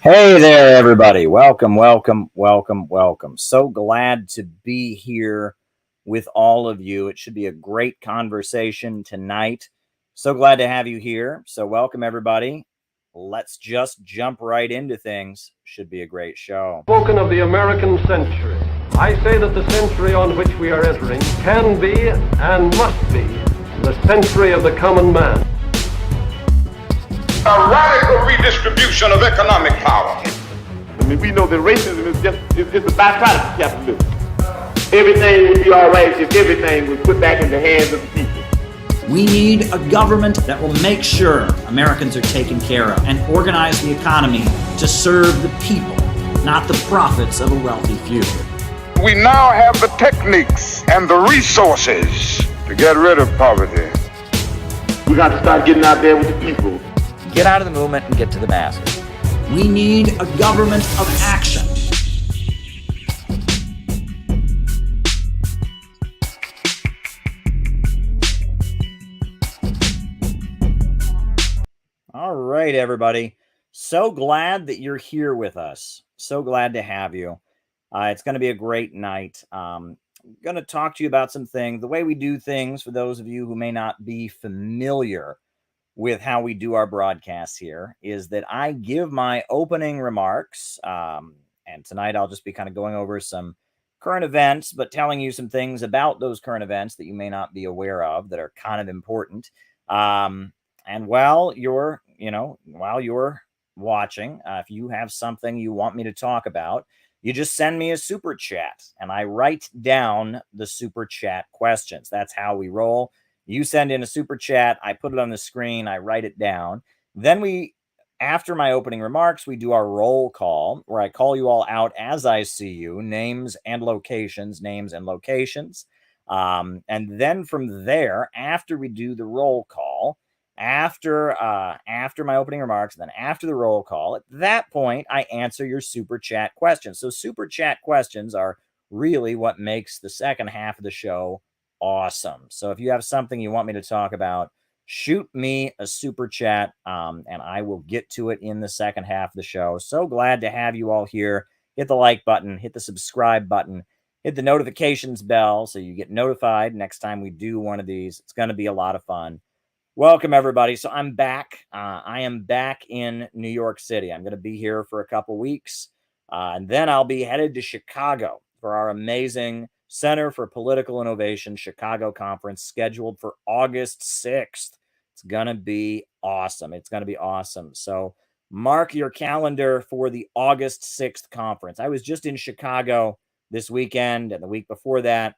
Hey there, everybody. Welcome, welcome, welcome, welcome. So glad to be here with all of you. It should be a great conversation tonight. So glad to have you here. So, welcome, everybody. Let's just jump right into things. Should be a great show. Spoken of the American century. I say that the century on which we are entering can be and must be the century of the common man. A radical redistribution of economic power. I mean, we know that racism is just it's a byproduct of capitalism. Everything would be all right if everything was put back in the hands of the people. We need a government that will make sure Americans are taken care of and organize the economy to serve the people, not the profits of a wealthy few. We now have the techniques and the resources to get rid of poverty. We got to start getting out there with the people. Get out of the movement and get to the masses. We need a government of action. All right, everybody. So glad that you're here with us. So glad to have you. It's going to be a great night. I'm going to talk to you about some things. The way we do things, for those of you who may not be familiar with how we do our broadcasts here, is that I give my opening remarks. And tonight I'll just be kind of going over some current events, but telling you some things about those current events that you may not be aware of that are kind of important. And while you're watching, if you have something you want me to talk about, you just send me a super chat and I write down the super chat questions. That's how we roll. You send in a super chat, I put it on the screen, I write it down. Then after my opening remarks, we do our roll call where I call you all out as I see you, names and locations. And then from there, after we do the roll call, after my opening remarks, then after the roll call, at that point, I answer your super chat questions. So super chat questions are really what makes the second half of the show awesome. So if you have something you want me to talk about, shoot me a super chat, and I will get to it in the second half of the show. So glad to have you all here. Hit the like button, hit the subscribe button, hit the notifications bell so you get notified next time we do one of these. It's going to be a lot of fun. Welcome, everybody. So I'm back. I am back in New York City. I'm going to be here for a couple weeks, and then I'll be headed to Chicago for our amazing Center for Political Innovation Chicago Conference scheduled for August 6th. It's going to be awesome. So mark your calendar for the August 6th conference. I was just in Chicago this weekend, and the week before that,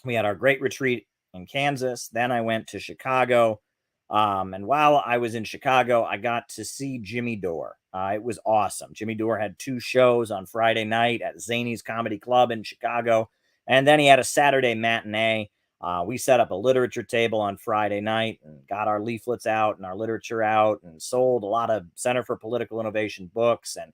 we had our great retreat in Kansas. Then I went to Chicago. And while I was in Chicago, I got to see Jimmy Dore. It was awesome. Jimmy Dore had 2 shows on Friday night at Zany's Comedy Club in Chicago. And then he had a Saturday matinee. We set up a literature table on Friday night and got our leaflets out and our literature out and sold a lot of Center for Political Innovation books and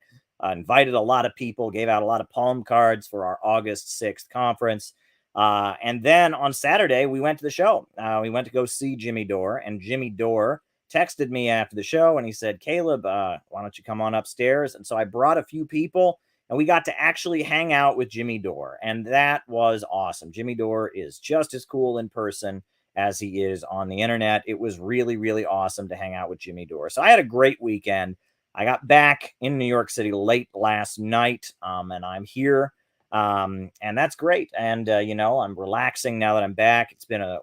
invited a lot of people, gave out a lot of palm cards for our August 6th conference. And then on Saturday, we went to the show. We went to go see Jimmy Dore, and Jimmy Dore texted me after the show and he said, "Caleb, why don't you come on upstairs?" And so I brought a few people and we got to actually hang out with Jimmy Dore. And that was awesome. Jimmy Dore is just as cool in person as he is on the internet. It was really, really awesome to hang out with Jimmy Dore. So I had a great weekend. I got back in New York City late last night, and I'm here. And that's great. And, I'm relaxing now that I'm back. It's been an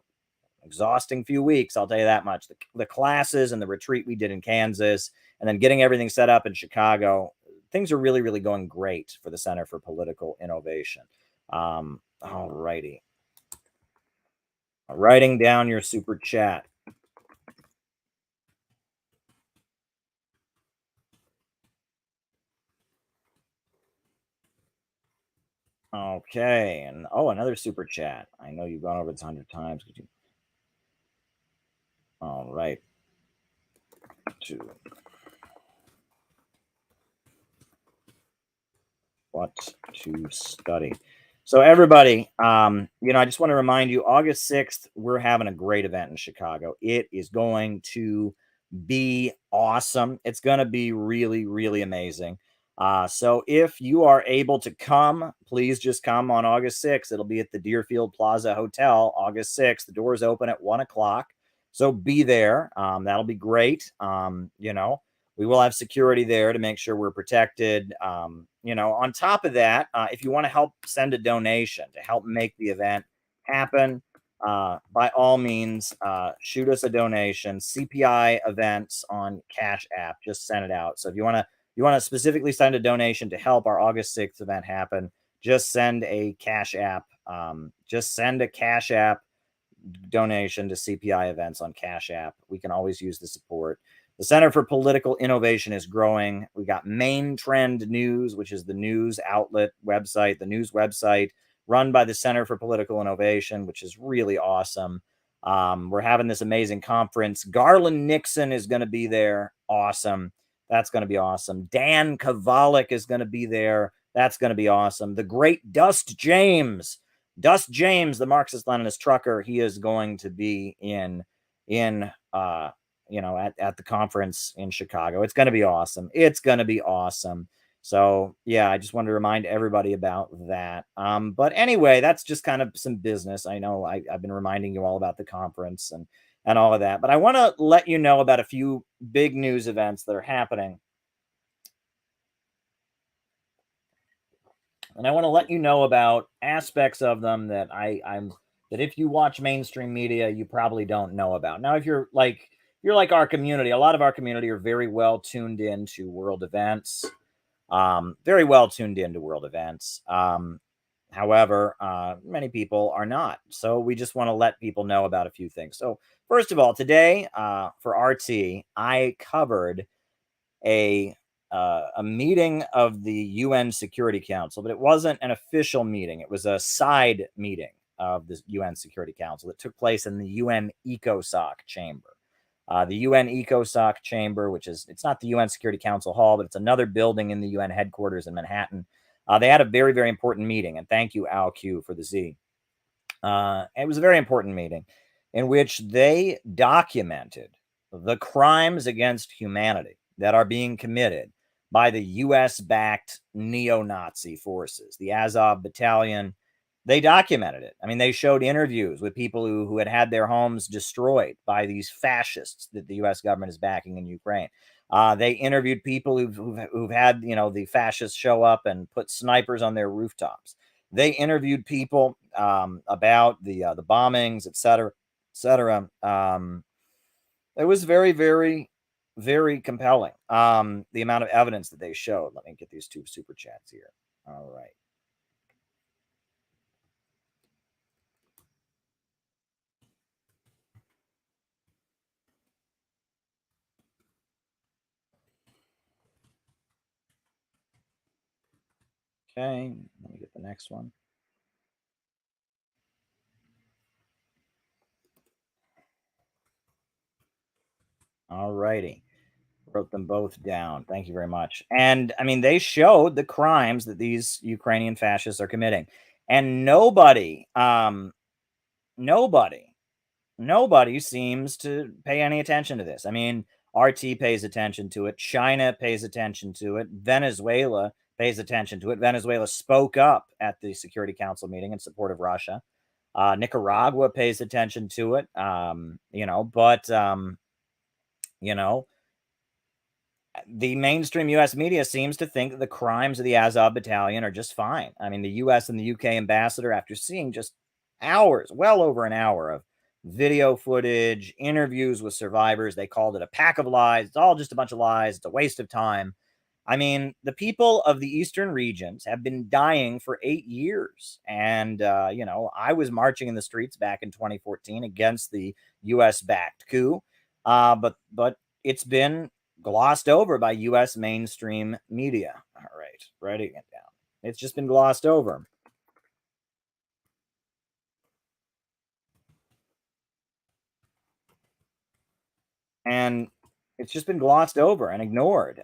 exhausting few weeks, I'll tell you that much. The classes and the retreat we did in Kansas, and then getting everything set up in Chicago, things are really, really going great for the Center for Political Innovation. All righty. Writing down your super chat. Okay, and another super chat. I know you've gone over this 100 times. All right. What to study. So everybody, I just want to remind you, August 6th, we're having a great event in Chicago. It is going to be awesome. It's going to be really, really amazing. So if you are able to come, please just come on August 6th. It'll be at the Deerfield Plaza Hotel, August 6th. The doors open at 1 o'clock. So be there. That'll be great. We will have security there to make sure we're protected. On top of that, if you want to help send a donation to help make the event happen, by all means, shoot us a donation. CPI events on Cash App. Just send it out. So if you want to specifically send a donation to help our August 6th event happen, just send a Cash App. Just send a Cash App donation to CPI events on Cash App. We can always use the support. The Center for Political Innovation is growing. We got Main Trend News, which is the news outlet website, the news website run by the Center for Political Innovation, which is really awesome. We're having this amazing conference. Garland Nixon is going to be there. Awesome. That's going to be awesome. Dan Kovalik is going to be there. That's going to be awesome. The great Dust James, the Marxist-Leninist trucker, he is going to be at the conference in Chicago. It's going to be awesome. It's going to be awesome. So yeah, I just wanted to remind everybody about that. But anyway, that's just kind of some business. I know I've been reminding you all about the conference and all of that, but I want to let you know about a few big news events that are happening. And I want to let you know about aspects of them that that if you watch mainstream media, you probably don't know about. Now, if you're like our community, a lot of our community are very well tuned into world events. Very well tuned into world events. However, many people are not. So we just want to let people know about a few things. So first of all, today for RT, I covered a meeting of the UN Security Council, but it wasn't an official meeting. It was a side meeting of the UN Security Council that took place in the UN ECOSOC chamber. The UN ECOSOC chamber, it's not the UN Security Council hall, but it's another building in the UN headquarters in Manhattan. They had a very, very important meeting, and thank you, Al Q, for the Z. It was a very important meeting in which they documented the crimes against humanity that are being committed by the US-backed neo-Nazi forces, the Azov Battalion. They documented it. I mean, they showed interviews with people who had their homes destroyed by these fascists that the U.S. government is backing in Ukraine. They interviewed people who've had, the fascists show up and put snipers on their rooftops. They interviewed people about the bombings, et cetera, et cetera. It was very, very, very compelling, the amount of evidence that they showed. Let me get these two super chats here. All right. Okay, let me get the next one. All righty. Wrote them both down. Thank you very much. And I mean, they showed the crimes that these Ukrainian fascists are committing. And nobody seems to pay any attention to this. I mean, RT pays attention to it. China pays attention to it. Venezuela pays attention to it. Venezuela spoke up at the Security Council meeting in support of Russia. Nicaragua pays attention to it. The mainstream U.S. media seems to think that the crimes of the Azov Battalion are just fine. I mean, the U.S. and the U.K. ambassador, after seeing just hours, well over an hour of video footage, interviews with survivors, they called it a pack of lies. It's all just a bunch of lies. It's a waste of time. I mean, the people of the eastern regions have been dying for 8 years. And, I was marching in the streets back in 2014 against the U.S.-backed coup. But it's been glossed over by U.S. mainstream media. All right, writing it down. It's just been glossed over. And it's just been glossed over and ignored.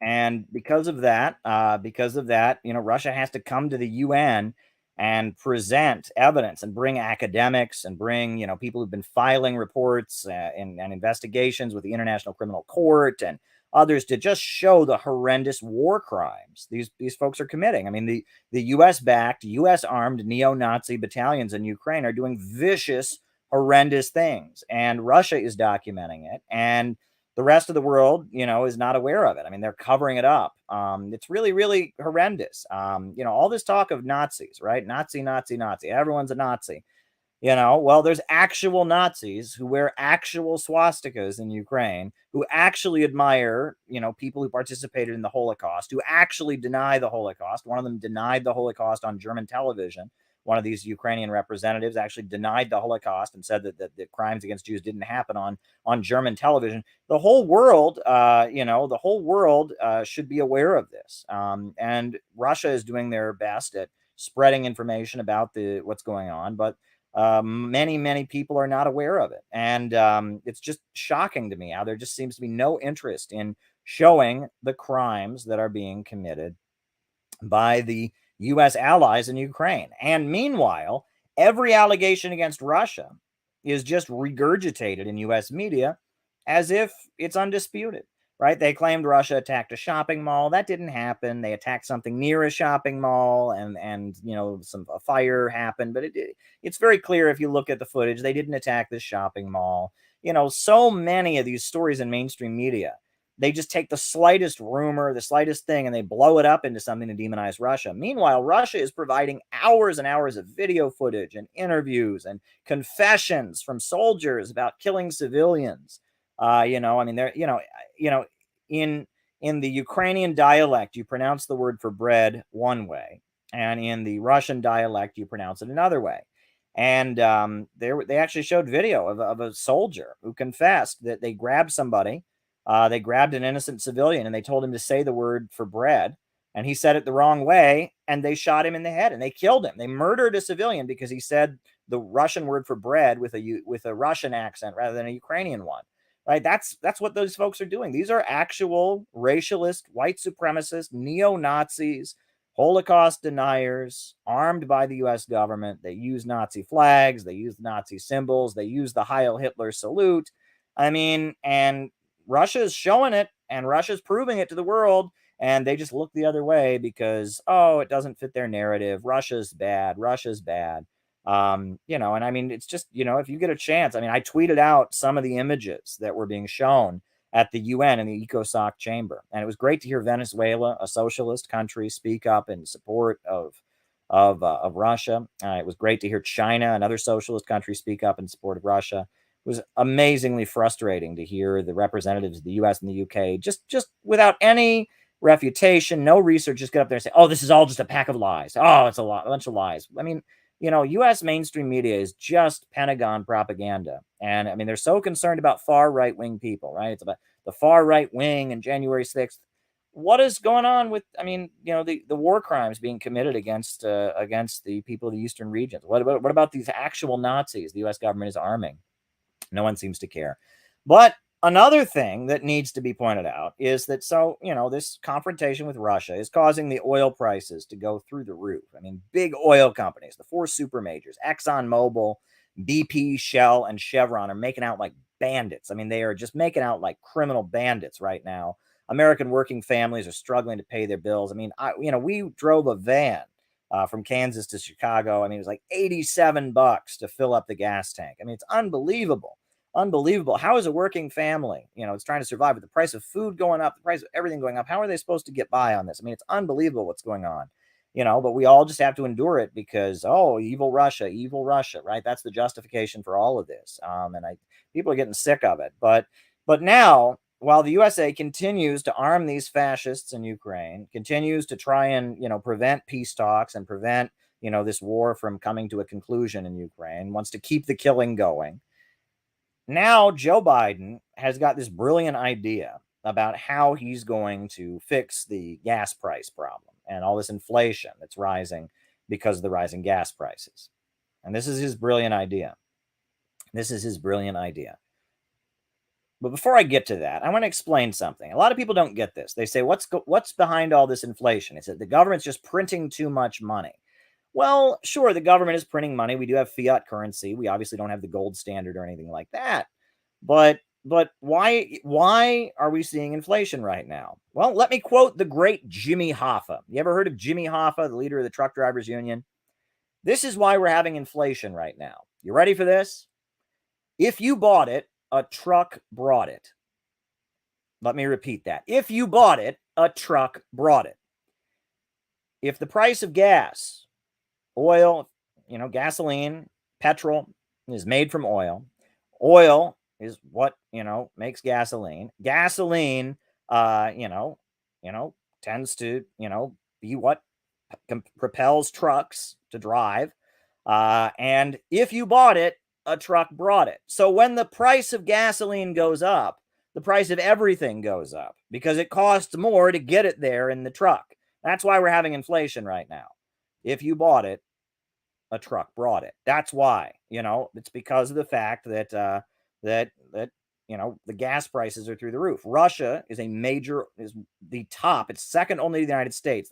And because of that, Russia has to come to the UN and present evidence and bring academics and bring, people who've been filing reports and investigations with the International Criminal Court and others to just show the horrendous war crimes these folks are committing. I mean, the U.S.-backed, U.S.-armed neo-Nazi battalions in Ukraine are doing vicious, horrendous things, and Russia is documenting it, and the rest of the world, is not aware of it. I mean, they're covering it up. It's really, really horrendous. All this talk of Nazis, right? Nazi, Nazi, Nazi. Everyone's a Nazi. Well, there's actual Nazis who wear actual swastikas in Ukraine, who actually admire, people who participated in the Holocaust, who actually deny the Holocaust. One of them denied the Holocaust on German television. One of these Ukrainian representatives actually denied the Holocaust and said that the crimes against Jews didn't happen on German television. The whole world, should be aware of this. And Russia is doing their best at spreading information about what's going on, but many people are not aware of it. And it's just shocking to me how there just seems to be no interest in showing the crimes that are being committed by the U.S. allies in Ukraine. And meanwhile, every allegation against Russia is just regurgitated in U.S. media as if it's undisputed, right? They claimed Russia attacked a shopping mall. That didn't happen. They attacked something near a shopping mall, and a fire happened. But it's very clear if you look at the footage, they didn't attack this shopping mall. So many of these stories in mainstream media, they just take the slightest rumor, the slightest thing, and they blow it up into something to demonize Russia. Meanwhile, Russia is providing hours and hours of video footage and interviews and confessions from soldiers about killing civilians. In the Ukrainian dialect, you pronounce the word for bread one way, and in the Russian dialect, you pronounce it another way. And they actually showed video of a soldier who confessed that they grabbed somebody. They grabbed an innocent civilian and they told him to say the word for bread, and he said it the wrong way, and they shot him in the head and they killed him. They murdered a civilian because he said the Russian word for bread with a Russian accent rather than a Ukrainian one. Right? That's what those folks are doing. These are actual racialist, white supremacist, neo-Nazis, Holocaust deniers, armed by the U.S. government. They use Nazi flags. They use Nazi symbols. They use the Heil Hitler salute. I mean, and Russia's showing it, and Russia's proving it to the world, and they just look the other way because, it doesn't fit their narrative. Russia's bad. And I mean, it's just, if you get a chance, I mean, I tweeted out some of the images that were being shown at the UN in the ECOSOC chamber. And it was great to hear Venezuela, a socialist country, speak up in support of Russia. It was great to hear China, another socialist country, speak up in support of Russia. It was amazingly frustrating to hear the representatives of the US and the UK just without any refutation, no research, just get up there and say, this is all just a pack of lies. It's a bunch of lies. I mean, U.S. mainstream media is just Pentagon propaganda. And I mean, they're so concerned about far right-wing people, right? It's about the far right wing and January 6th. What is going on with, the war crimes being committed against the people of the eastern regions? What about these actual Nazis the U.S. government is arming? No one seems to care. But another thing that needs to be pointed out is that, this confrontation with Russia is causing the oil prices to go through the roof. I mean, big oil companies, the four super majors, ExxonMobil, BP, Shell, and Chevron are making out like bandits. I mean, they are just making out like criminal bandits right now. American working families are struggling to pay their bills. I mean, we drove a van from Kansas to Chicago. I mean, it was like $87 to fill up the gas tank. I mean, it's unbelievable. How is a working family, it's trying to survive with the price of food going up, the price of everything going up? How are they supposed to get by on this? I mean, it's unbelievable what's going on, but we all just have to endure it because, evil Russia, right? That's the justification for all of this. People are getting sick of it. But now, while the USA continues to arm these fascists in Ukraine, continues to try and, prevent peace talks and prevent, this war from coming to a conclusion in Ukraine, wants to keep the killing going. Now, Joe Biden has got this brilliant idea about how he's going to fix the gas price problem and all this inflation that's rising because of the rising gas prices. And this is his brilliant idea. But before I get to that, I want to explain something. A lot of people don't get this. They say, what's behind all this inflation? It's that the government's just printing too much money. Well, sure, the government is printing money. We do have fiat currency. We obviously don't have the gold standard or anything like that. But why are we seeing inflation right now? Well, let me quote the great Jimmy Hoffa. You ever heard of Jimmy Hoffa, the leader of the truck drivers union? This is why we're having inflation right now. You ready for this? If you bought it, a truck brought it. Let me repeat that. If you bought it, a truck brought it. If the price of gas, oil, gasoline, petrol is made from oil, oil is what, makes gasoline. Gasoline, tends to, be what propels trucks to drive. And if you bought it, a truck brought it. So when the price of gasoline goes up, the price of everything goes up because it costs more to get it there in the truck. That's why we're having inflation right now. If you bought it, a truck brought it. That's why, it's because of the fact that the gas prices are through the roof. Russia is the top. It's second only to the United States.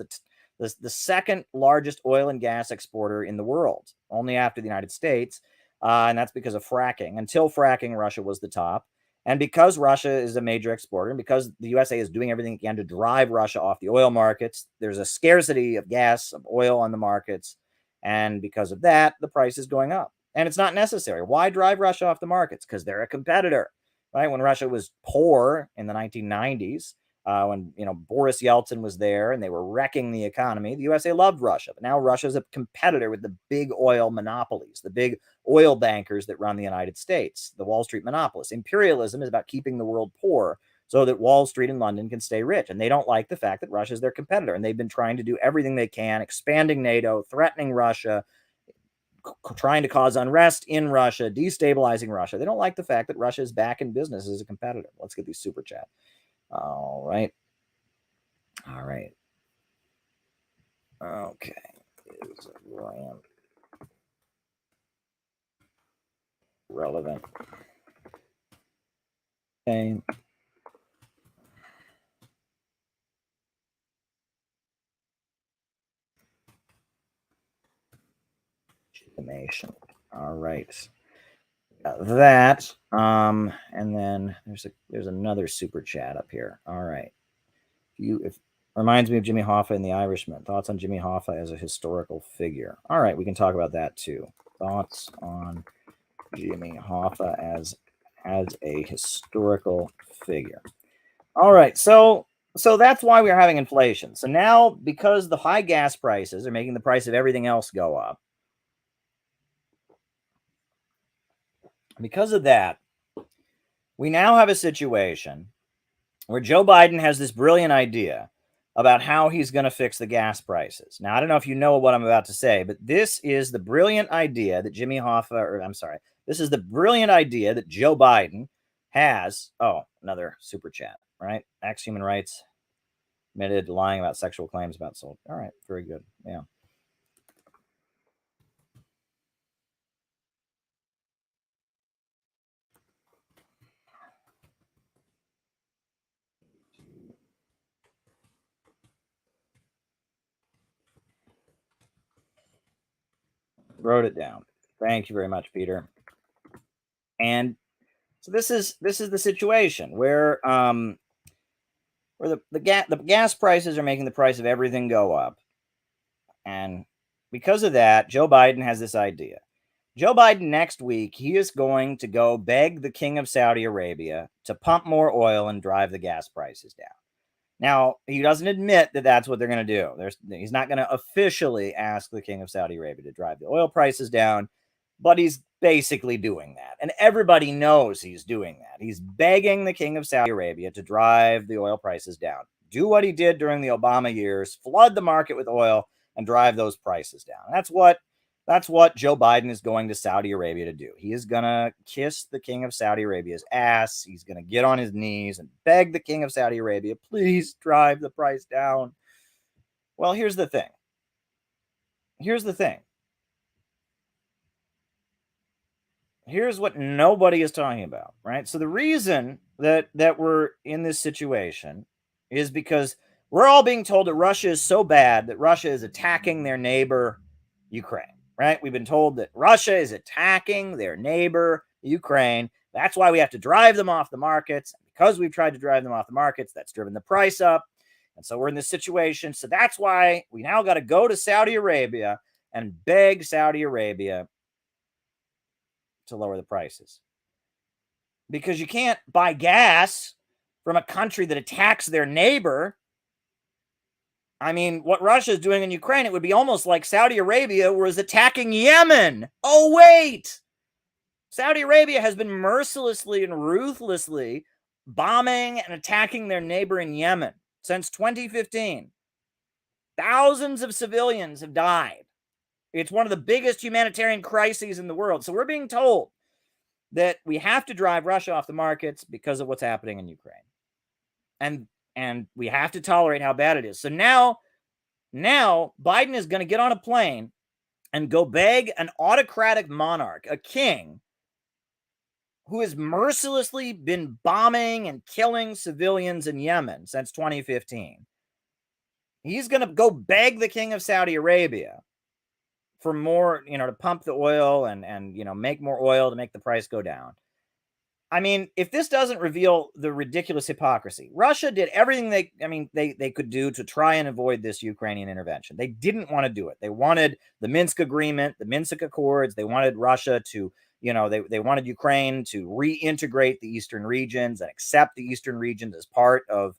The second largest oil and gas exporter in the world, only after the United States. And that's because of fracking. Until fracking, Russia was the top. And because Russia is a major exporter, and because the USA is doing everything it can to drive Russia off the oil markets, there's a scarcity of gas, of oil on the markets. And because of that, the price is going up. And it's not necessary. Why drive Russia off the markets? Because they're a competitor, right? When Russia was poor in the 1990s, when Boris Yeltsin was there and they were wrecking the economy, the USA loved Russia. But now Russia's a competitor with the big oil monopolies, the big oil bankers that run the United States, the Wall Street monopolists. Imperialism is about keeping the world poor so that Wall Street and London can stay rich. And they don't like the fact that Russia's their competitor. And they've been trying to do everything they can, expanding NATO, threatening Russia, trying to cause unrest in Russia, destabilizing Russia. They don't like the fact that Russia is back in business as a competitor. Let's get these super chat. All right. Okay. Relevant. Okay. Legitimation. All right. That. And then there's another super chat up here. All right. If reminds me of Jimmy Hoffa in The Irishman. Thoughts on Jimmy Hoffa as a historical figure? All right, we can talk about that too. Thoughts on Jimmy Hoffa as a historical figure. All right, so that's why we're having inflation. So now, because the high gas prices are making the price of everything else go up, because of that, we now have a situation where Joe Biden has this brilliant idea about how he's going to fix the gas prices. Now, I don't know if you know what I'm about to say, but this is the brilliant idea that this is the brilliant idea that Joe Biden has. Oh, another super chat, right? Ex-human rights admitted lying about sexual claims about soldiers. All right, very good. Yeah. Wrote it down. Thank you very much, Peter. And so this is the situation where the gas prices are making the price of everything go up, and because of that, Joe Biden has this idea. Joe Biden next week, he is going to go beg the King of Saudi Arabia to pump more oil and drive the gas prices down. Now, he doesn't admit that that's what they're going to do. He's not going to officially ask the King of Saudi Arabia to drive the oil prices down, but he's basically doing that. And everybody knows he's doing that. He's begging the King of Saudi Arabia to drive the oil prices down. Do what he did during the Obama years, flood the market with oil and drive those prices down. That's what Joe Biden is going to Saudi Arabia to do. He is going to kiss the King of Saudi Arabia's ass. He's going to get on his knees and beg the King of Saudi Arabia, please drive the price down. Well, here's the thing. Here's what nobody is talking about, right? So the reason that we're in this situation is because we're all being told that Russia is so bad that Russia is attacking their neighbor Ukraine, right? We've been told that Russia is attacking their neighbor, Ukraine. That's why we have to drive them off the markets. Because we've tried to drive them off the markets, that's driven the price up. And so we're in this situation. So that's why we now got to go to Saudi Arabia and beg Saudi Arabia to lower the prices. Because you can't buy gas from a country that attacks their neighbor. I mean, what Russia is doing in Ukraine, it would be almost like Saudi Arabia was attacking Yemen. Oh, wait. Saudi Arabia has been mercilessly and ruthlessly bombing and attacking their neighbor in Yemen since 2015. Thousands of civilians have died. It's one of the biggest humanitarian crises in the world. So we're being told that we have to drive Russia off the markets because of what's happening in Ukraine. And we have to tolerate how bad it is. So now Biden is going to get on a plane and go beg an autocratic monarch, a king, who has mercilessly been bombing and killing civilians in Yemen since 2015. He's going to go beg the king of Saudi Arabia for more, to pump the oil and make more oil to make the price go down. I mean, if this doesn't reveal the ridiculous hypocrisy, Russia did everything they could do to try and avoid this Ukrainian intervention. They didn't want to do it. They wanted the Minsk agreement, the Minsk Accords. They wanted Russia to, they wanted Ukraine to reintegrate the eastern regions and accept the eastern regions as part of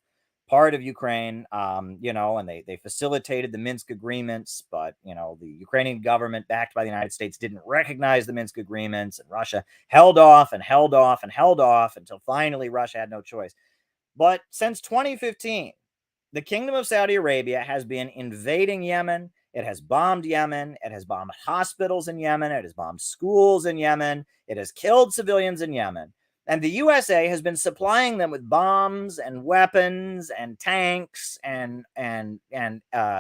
Ukraine, and they facilitated the Minsk agreements, but, the Ukrainian government backed by the United States didn't recognize the Minsk agreements, and Russia held off until finally Russia had no choice. But since 2015, the Kingdom of Saudi Arabia has been invading Yemen. It has bombed Yemen. It has bombed hospitals in Yemen. It has bombed schools in Yemen. It has killed civilians in Yemen. And the USA has been supplying them with bombs and weapons and tanks and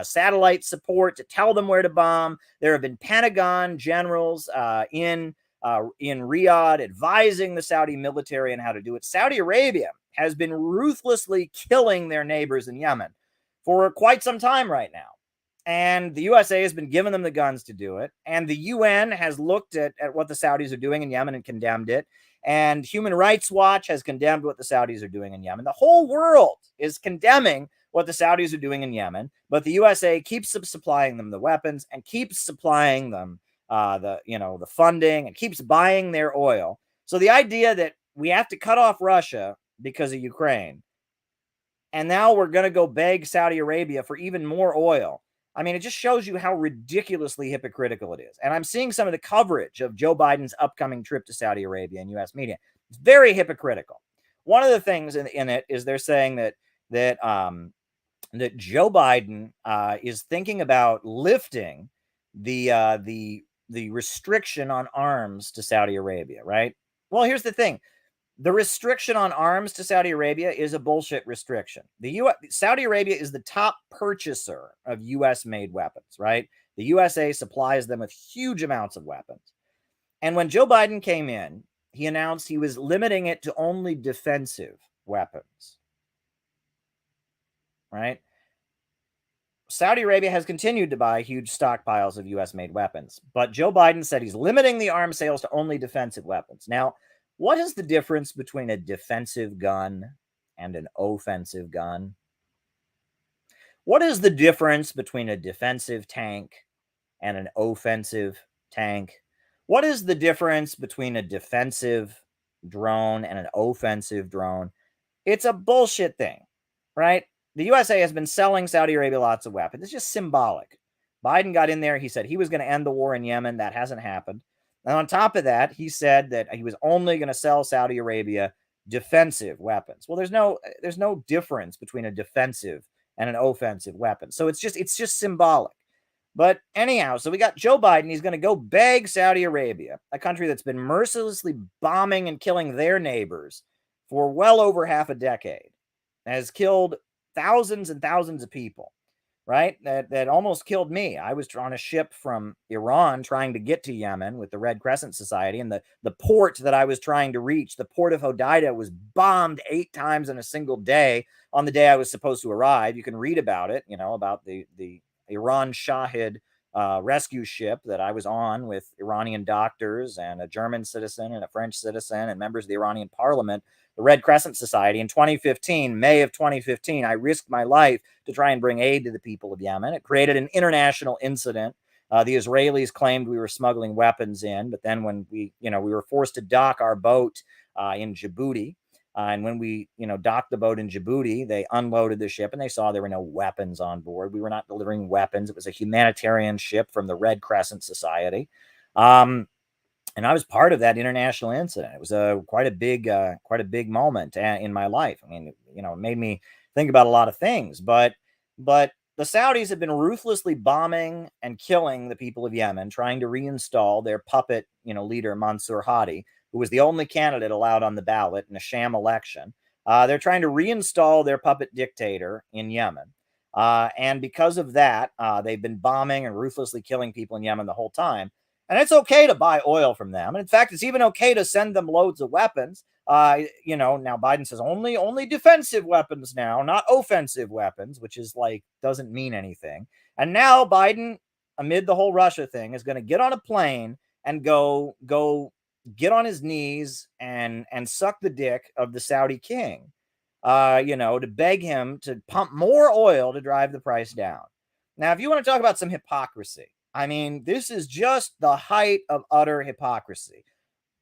satellite support to tell them where to bomb. There have been Pentagon generals in Riyadh advising the Saudi military on how to do it. Saudi Arabia has been ruthlessly killing their neighbors in Yemen for quite some time right now. And the USA has been giving them the guns to do it. And the UN has looked at what the Saudis are doing in Yemen and condemned it. And Human Rights Watch has condemned what the Saudis are doing in Yemen. The whole world is condemning what the Saudis are doing in Yemen, but the USA keeps supplying them the weapons and keeps supplying them the funding and keeps buying their oil. So the idea that we have to cut off Russia because of Ukraine, and now we're going to go beg Saudi Arabia for even more oil. I mean, it just shows you how ridiculously hypocritical it is. And I'm seeing some of the coverage of Joe Biden's upcoming trip to Saudi Arabia in U.S. media. It's very hypocritical. One of the things in it is they're saying that Joe Biden is thinking about lifting the restriction on arms to Saudi Arabia, right? Well, here's the thing. The restriction on arms to Saudi Arabia is a bullshit restriction. Saudi Arabia is the top purchaser of U.S.-made weapons, right? The USA supplies them with huge amounts of weapons. And when Joe Biden came in, he announced he was limiting it to only defensive weapons, right? Saudi Arabia has continued to buy huge stockpiles of U.S.-made weapons, but Joe Biden said he's limiting the arms sales to only defensive weapons. Now, what is the difference between a defensive gun and an offensive gun? What is the difference between a defensive tank and an offensive tank? What is the difference between a defensive drone and an offensive drone? It's a bullshit thing, right? The USA has been selling Saudi Arabia lots of weapons. It's just symbolic. Biden got in there. He said he was going to end the war in Yemen. That hasn't happened. And on top of that, he said that he was only going to sell Saudi Arabia defensive weapons. Well, there's no difference between a defensive and an offensive weapon. So it's just symbolic. But anyhow, so we got Joe Biden. He's going to go beg Saudi Arabia, a country that's been mercilessly bombing and killing their neighbors for well over half a decade, has killed thousands and thousands of people. Right? That almost killed me. I was on a ship from Iran trying to get to Yemen with the Red Crescent Society, and the port that I was trying to reach, the port of Hodeidah, was bombed 8 times in a single day on the day I was supposed to arrive. You can read about it, about the Iran Shahid rescue ship that I was on with Iranian doctors and a German citizen and a French citizen and members of the Iranian parliament, the Red Crescent Society. In 2015, May of 2015, I risked my life to try and bring aid to the people of Yemen. It created an international incident. The Israelis claimed we were smuggling weapons in, but then when we were forced to dock our boat in Djibouti, and when we, docked the boat in Djibouti, they unloaded the ship and they saw there were no weapons on board. We were not delivering weapons. It was a humanitarian ship from the Red Crescent Society. And I was part of that international incident. It was quite a big moment in my life. I mean, it made me think about a lot of things, but the Saudis have been ruthlessly bombing and killing the people of Yemen, trying to reinstall their puppet, leader, Mansour Hadi, who was the only candidate allowed on the ballot in a sham election. They're trying to reinstall their puppet dictator in Yemen. And because of that, they've been bombing and ruthlessly killing people in Yemen the whole time. And it's okay to buy oil from them. And in fact, it's even okay to send them loads of weapons. Now Biden says only defensive weapons now, not offensive weapons, which is doesn't mean anything. And now Biden, amid the whole Russia thing, is going to get on a plane and go get on his knees and suck the dick of the Saudi king, to beg him to pump more oil to drive the price down. Now, if you want to talk about some hypocrisy, I mean, this is just the height of utter hypocrisy.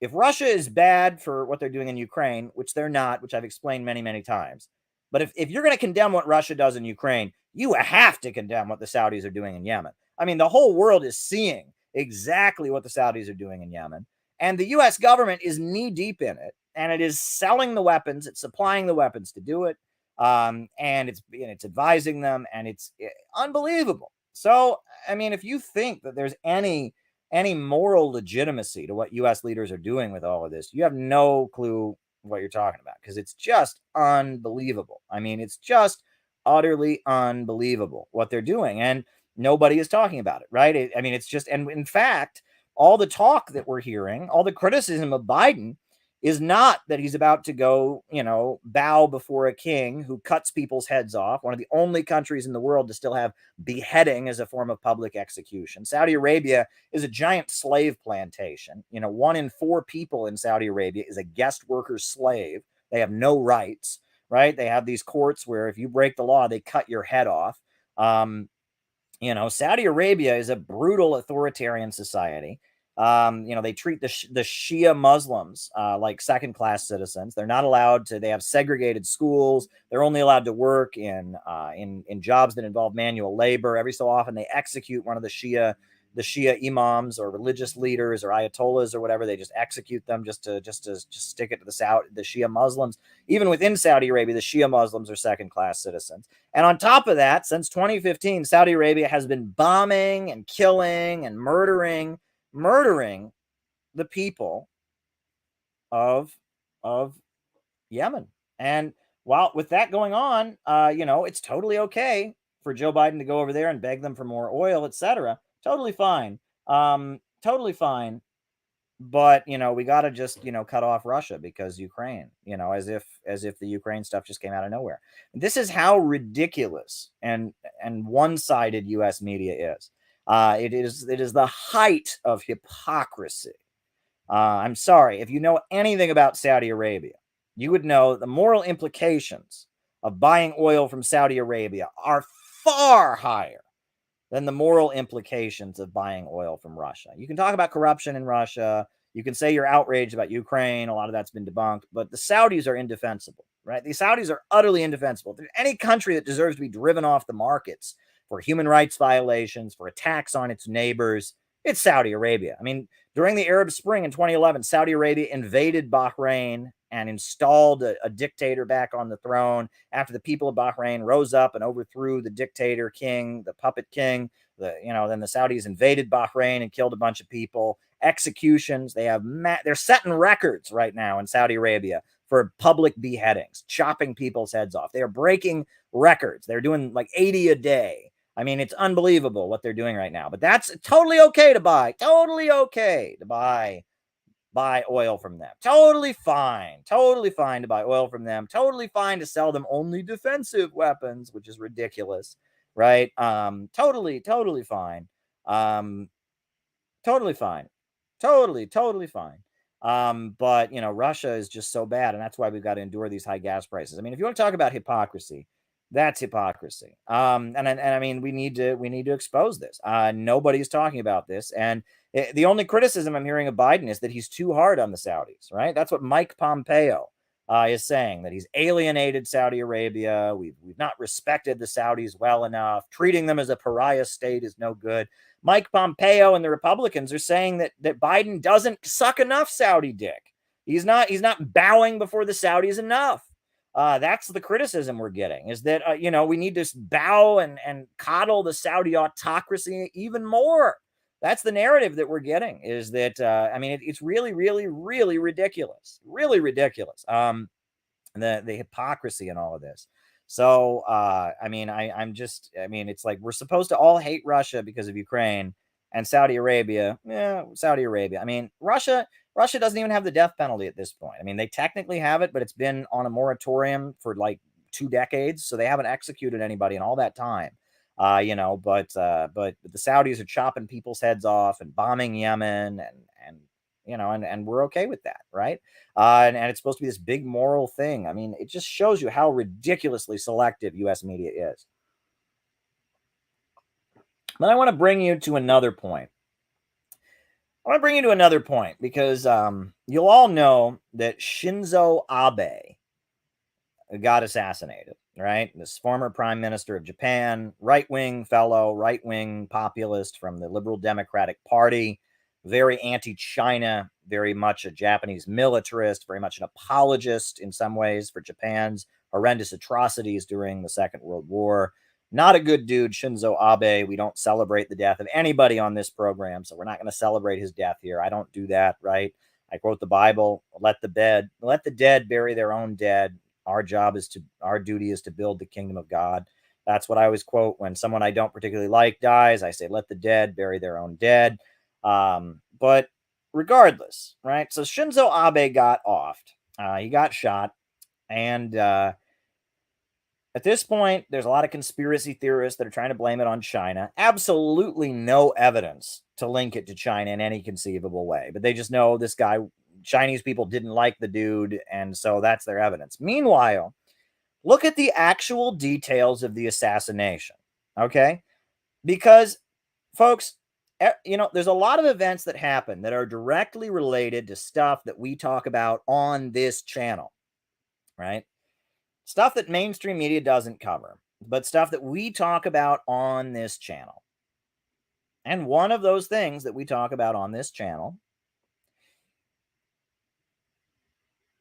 If Russia is bad for what they're doing in Ukraine, which they're not, which I've explained many, many times, but if you're going to condemn what Russia does in Ukraine, you have to condemn what the Saudis are doing in Yemen. I mean, the whole world is seeing exactly what the Saudis are doing in Yemen. And the U.S. government is knee deep in it, and it is selling the weapons. It's supplying the weapons to do it, and it's advising them, and it's unbelievable. So, I mean, if you think that there's any moral legitimacy to what U.S. leaders are doing with all of this, you have no clue what you're talking about, because it's just unbelievable. I mean, it's just utterly unbelievable what they're doing, and nobody is talking about it, right? It's just, and in fact, all the talk that we're hearing, all the criticism of Biden is not that he's about to go, bow before a king who cuts people's heads off, one of the only countries in the world to still have beheading as a form of public execution. Saudi Arabia is a giant slave plantation. 1 in 4 people in Saudi Arabia is a guest worker slave. They have no rights, right? They have these courts where if you break the law, they cut your head off. Saudi Arabia is a brutal authoritarian society. They treat the Shia Muslims like second-class citizens. They're not allowed to. They have segregated schools. They're only allowed to work in jobs that involve manual labor. Every so often, they execute one of the Shia imams or religious leaders or ayatollahs or whatever. They just execute them just to stick it to the Shia Muslims. Even within Saudi Arabia, the Shia Muslims are second-class citizens. And on top of that, since 2015, Saudi Arabia has been bombing and killing and murdering the people of Yemen. And while with that going on, it's totally okay for Joe Biden to go over there and beg them for more oil, etc. Totally fine. Totally fine. But, we got to just, cut off Russia because Ukraine, as if the Ukraine stuff just came out of nowhere. This is how ridiculous and one-sided U.S. media is. It is the height of hypocrisy. I'm sorry. If you know anything about Saudi Arabia, you would know the moral implications of buying oil from Saudi Arabia are far higher than the moral implications of buying oil from Russia. You can talk about corruption in Russia. You can say you're outraged about Ukraine. A lot of that's been debunked. But the Saudis are indefensible, right? The Saudis are utterly indefensible. If there's any country that deserves to be driven off the markets for human rights violations, for attacks on its neighbors, it's Saudi Arabia. I mean, during the Arab Spring in 2011, Saudi Arabia invaded Bahrain and installed a dictator back on the throne after the people of Bahrain rose up and overthrew the dictator king, the puppet king. Then the Saudis invaded Bahrain and killed a bunch of people. Executions. They're setting records right now in Saudi Arabia for public beheadings, chopping people's heads off. They are breaking records. They're doing like 80 a day. I mean, it's unbelievable what they're doing right now. But that's totally okay to buy. Totally okay to buy oil from them. Totally fine. Totally fine to buy oil from them. Totally fine to sell them only defensive weapons, which is ridiculous, right? Totally fine. Totally fine. Totally fine. But Russia is just so bad, and that's why we've got to endure these high gas prices. I mean, if you want to talk about hypocrisy, that's hypocrisy. And I mean, we need to expose this. Nobody's talking about this, and the only criticism I'm hearing of Biden is that he's too hard on the Saudis. Right? That's what Mike Pompeo is saying, that he's alienated Saudi Arabia. We've not respected the Saudis well enough. Treating them as a pariah state is no good. Mike Pompeo and the Republicans are saying that Biden doesn't suck enough Saudi dick. He's not bowing before the Saudis enough. That's the criticism we're getting, is that we need to bow and coddle the Saudi autocracy even more. That's the narrative that we're getting, is that I mean, it's really ridiculous, really ridiculous. The hypocrisy in all of this. So, I mean, I mean, it's like we're supposed to all hate Russia because of Ukraine, and Saudi Arabia. Yeah, Saudi Arabia. I mean, Russia doesn't even have the death penalty at this point. I mean, they technically have it, but it's been on a moratorium for like 2 decades, so they haven't executed anybody in all that time. But the Saudis are chopping people's heads off and bombing Yemen, and we're okay with that, right? And it's supposed to be this big moral thing. I mean, it just shows you how ridiculously selective U.S. media is. But I want to bring you to another point. Because you'll all know that Shinzo Abe got assassinated, right? This former prime minister of Japan, right-wing populist from the Liberal Democratic Party, very anti-China, very much a Japanese militarist, very much an apologist in some ways for Japan's horrendous atrocities during the Second World War. Not a good dude, Shinzo Abe. We don't celebrate the death of anybody on this program, so we're not going to celebrate his death here. I don't do that, right? I quote the Bible, let the dead bury their own dead. Our duty is to build the kingdom of God. That's what I always quote when someone I don't particularly like dies. I say, let the dead bury their own dead. But regardless, right? So Shinzo Abe got offed. He got shot. And at this point, there's a lot of conspiracy theorists that are trying to blame it on China. Absolutely no evidence to link it to China in any conceivable way. But they just know this guy, Chinese people didn't like the dude, and so that's their evidence. Meanwhile, look at the actual details of the assassination, okay? Because, folks, there's a lot of events that happen that are directly related to stuff that we talk about on this channel, right? Stuff that mainstream media doesn't cover, but stuff that we talk about on this channel. And one of those things that we talk about on this channel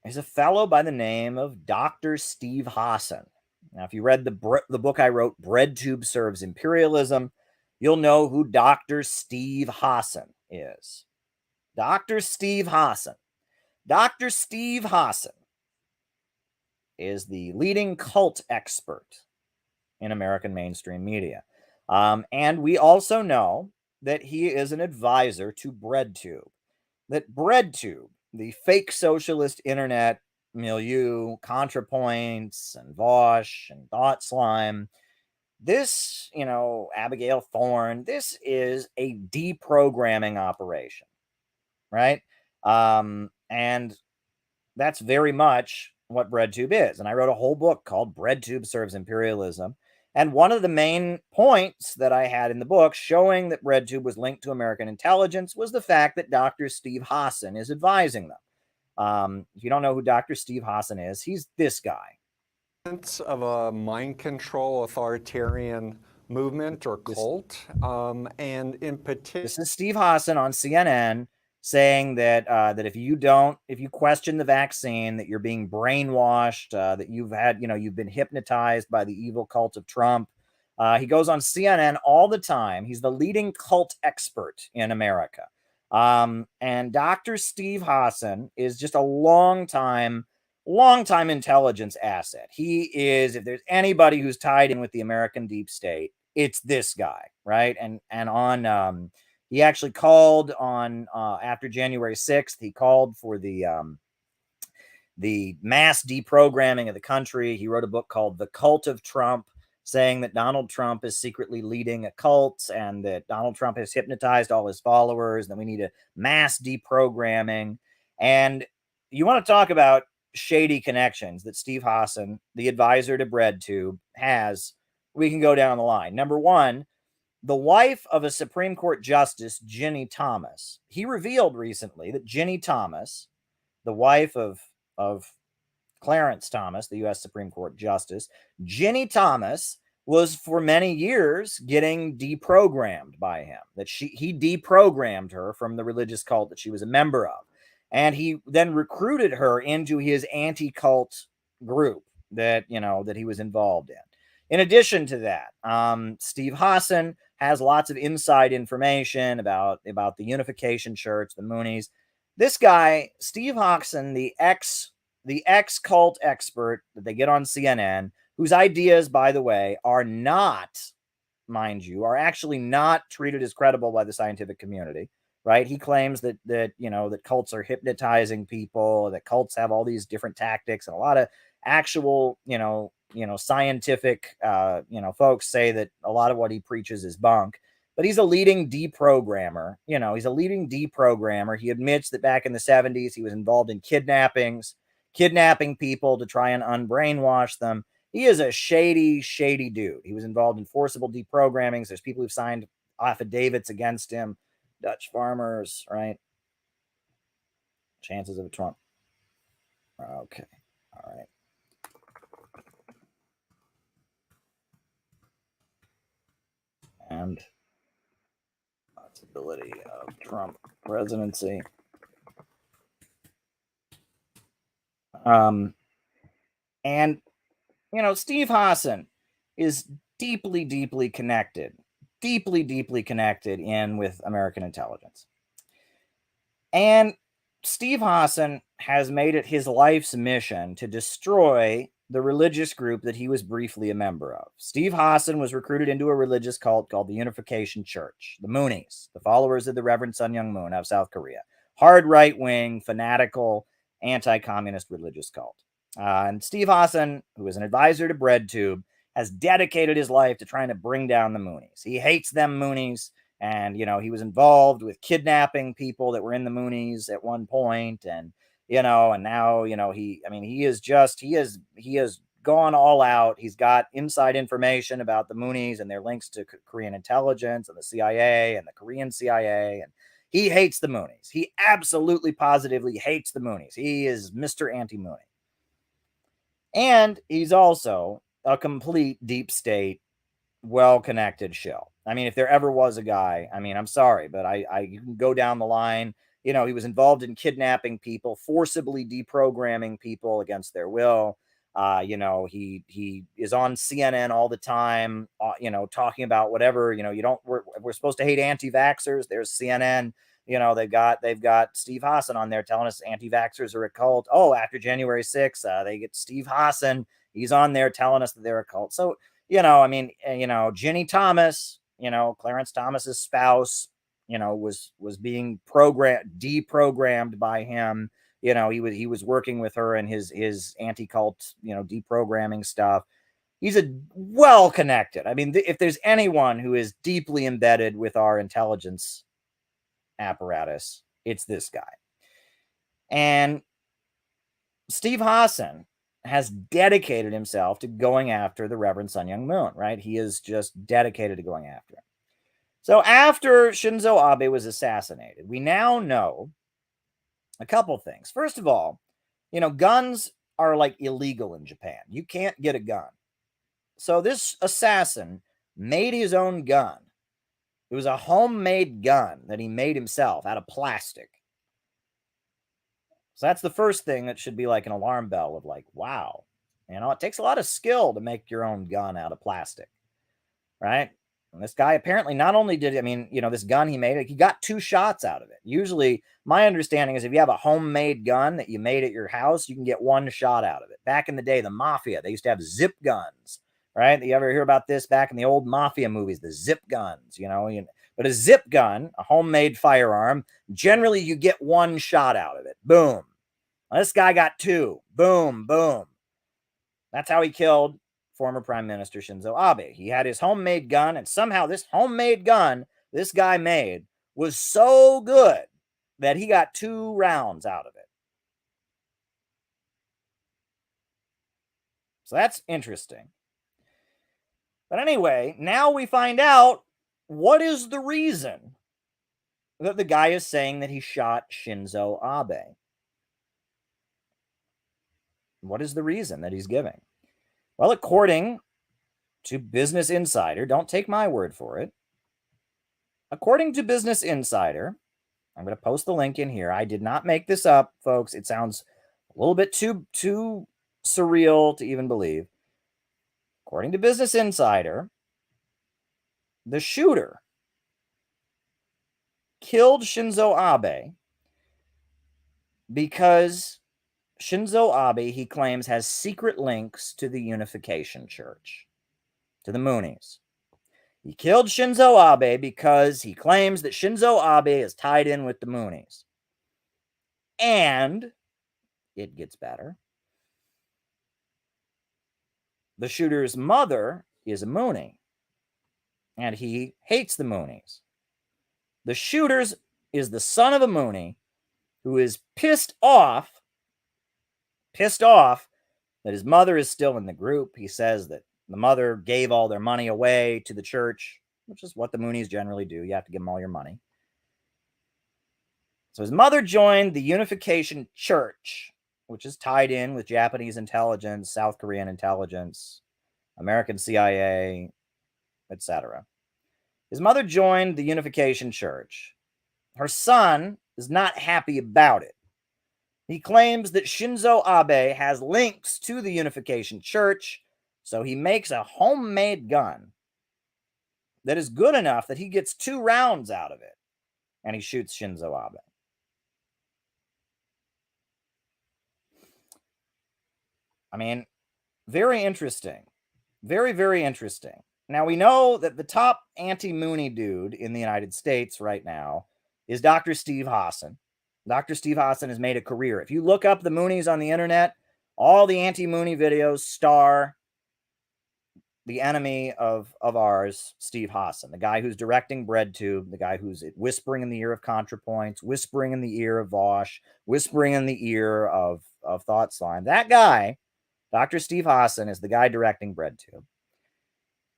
is a fellow by the name of Dr. Steve Hassan. Now, if you read the book I wrote, Bread Tube Serves Imperialism, you'll know who Dr. Steve Hassan is. Dr. Steve Hassan. Dr. Steve Hassan is the leading cult expert in American mainstream media. And we also know that he is an advisor to BreadTube. That BreadTube, the fake socialist internet milieu, ContraPoints and Vosh and Thought Slime, this, Abigail Thorne, this is a deprogramming operation, right? And that's very much what BreadTube is. And I wrote a whole book called BreadTube Serves Imperialism. And one of the main points that I had in the book showing that BreadTube was linked to American intelligence was the fact that Dr. Steve Hassan is advising them. If you don't know who Dr. Steve Hassan is, he's this guy. Of a mind control authoritarian movement or cult, and in particular, this is Steve Hassan on CNN saying that that if you question the vaccine, that you're being brainwashed, that you've been hypnotized by the evil cult of Trump. He goes on CNN all the time. He's the leading cult expert in America. And Dr. Steve Hassan is just a long time intelligence asset. He is, if there's anybody who's tied in with the American deep state, it's this guy, right? And on he actually called on after January 6th, he called for the mass deprogramming of the country. He wrote a book called The Cult of Trump. saying that Donald Trump is secretly leading a cult and that Donald Trump has hypnotized all his followers, and that we need a mass deprogramming. And you want to talk about shady connections that Steve Hassan, the advisor to BreadTube, has, we can go down the line. Number one, the wife of a Supreme Court Justice, Ginny Thomas. He revealed recently that Ginny Thomas, the wife of Clarence Thomas, the U.S. Supreme Court Justice, Ginny Thomas was for many years getting deprogrammed by him. That he deprogrammed her from the religious cult that she was a member of. And he then recruited her into his anti-cult group that, that he was involved in. In addition to that, Steve Hassan has lots of inside information about the Unification Church, the Moonies. This guy, Steve Hassan, the ex-cult expert that they get on CNN, whose ideas, by the way, are actually not treated as credible by the scientific community. Right? He claims that cults are hypnotizing people, that cults have all these different tactics, and a lot of actual, scientific, folks say that a lot of what he preaches is bunk. But he's a leading deprogrammer. He's a leading deprogrammer. He admits that back in the 70s, he was involved in kidnapping people to try and unbrainwash them. He is a shady, shady dude. He was involved in forcible deprogrammings. There's people who've signed affidavits against him. Dutch farmers, right? Chances of a Trump. Okay. All right. And possibility of Trump presidency. And, Steve Hassan is deeply, deeply connected in with American intelligence. And Steve Hassan has made it his life's mission to destroy the religious group that he was briefly a member of. Steve Hassan was recruited into a religious cult called the Unification Church, the Moonies, the followers of the Reverend Sun Myung Moon of South Korea. Hard right-wing, fanatical, anti-communist religious cult. And Steve Hassan, who is an advisor to BreadTube, has dedicated his life to trying to bring down the Moonies. He hates them Moonies, and he was involved with kidnapping people that were in the Moonies at one point, and and now he has gone all out. He's got inside information about the Moonies and their links to Korean intelligence and the CIA and the Korean CIA, and he hates the Moonies. He absolutely positively hates the Moonies. He is Mr. Anti-Mooney. And he's also a complete deep state, well-connected shill. I mean, if there ever was a guy, I'm sorry, but you can go down the line. He was involved in kidnapping people, forcibly deprogramming people against their will. He is on CNN all the time, talking about whatever, we're supposed to hate anti-vaxxers. There's CNN. They've got Steve Hassan on there telling us anti-vaxxers are a cult. Oh, after January 6th, they get Steve Hassan. He's on there telling us that they're a cult. So, Ginny Thomas, Clarence Thomas's spouse, was being deprogrammed by him. He was working with her in his anti-cult, deprogramming stuff. He's a well-connected. If there's anyone who is deeply embedded with our intelligence apparatus, it's this guy. And Steve Hassan has dedicated himself to going after the Reverend Sun Myung Moon, right? He is just dedicated to going after him. So after Shinzo Abe was assassinated, we now know a couple things. First of all, guns are like illegal in Japan. You can't get a gun. So this assassin made his own gun. It was a homemade gun that he made himself out of plastic. So that's the first thing that should be like an alarm bell of like, wow, it takes a lot of skill to make your own gun out of plastic, right? And this guy apparently not only did, this gun he made, he got 2 shots out of it. Usually my understanding is if you have a homemade gun that you made at your house, you can get 1 shot out of it. Back in the day, the mafia, they used to have zip guns, right? You ever hear about this back in the old mafia movies, the zip guns, but a zip gun, a homemade firearm, generally you get 1 shot out of it. Boom. Well, this guy got 2. Boom, boom. That's how he killed former Prime Minister Shinzo Abe. He had his homemade gun, and somehow this homemade gun this guy made was so good that he got 2 rounds out of it. So that's interesting. But anyway, now we find out what is the reason that the guy is saying that he shot Shinzo Abe. What is the reason that he's giving? Well, according to Business Insider, don't take my word for it. According to Business Insider, I'm going to post the link in here. I did not make this up, folks. It sounds a little bit too surreal to even believe. According to Business Insider, the shooter killed Shinzo Abe because Shinzo Abe, he claims, has secret links to the Unification Church, to the Moonies. He killed Shinzo Abe because he claims that Shinzo Abe is tied in with the Moonies. And it gets better. The shooter's mother is a Moonie, and he hates the Moonies. The shooter is the son of a Moonie who is pissed off that his mother is still in the group. He says that the mother gave all their money away to the church, which is what the Moonies generally do. You have to give them all your money. So his mother joined the Unification Church, which is tied in with Japanese intelligence, South Korean intelligence, American CIA, etc. His mother joined the Unification Church. Her son is not happy about it. He claims that Shinzo Abe has links to the Unification Church, so he makes a homemade gun that is good enough that he gets 2 rounds out of it, and he shoots Shinzo Abe. I mean, very interesting. Very, very interesting. Now, we know that the top anti-Moonie dude in the United States right now is Dr. Steve Hassan. Dr. Steve Hassan has made a career. If you look up the Moonies on the internet, all the anti-Moonie videos star the enemy of ours, Steve Hassan, the guy who's directing BreadTube, the guy who's whispering in the ear of ContraPoints, whispering in the ear of Vosh, whispering in the ear of Thought Slime. That guy, Dr. Steve Hassan, is the guy directing BreadTube.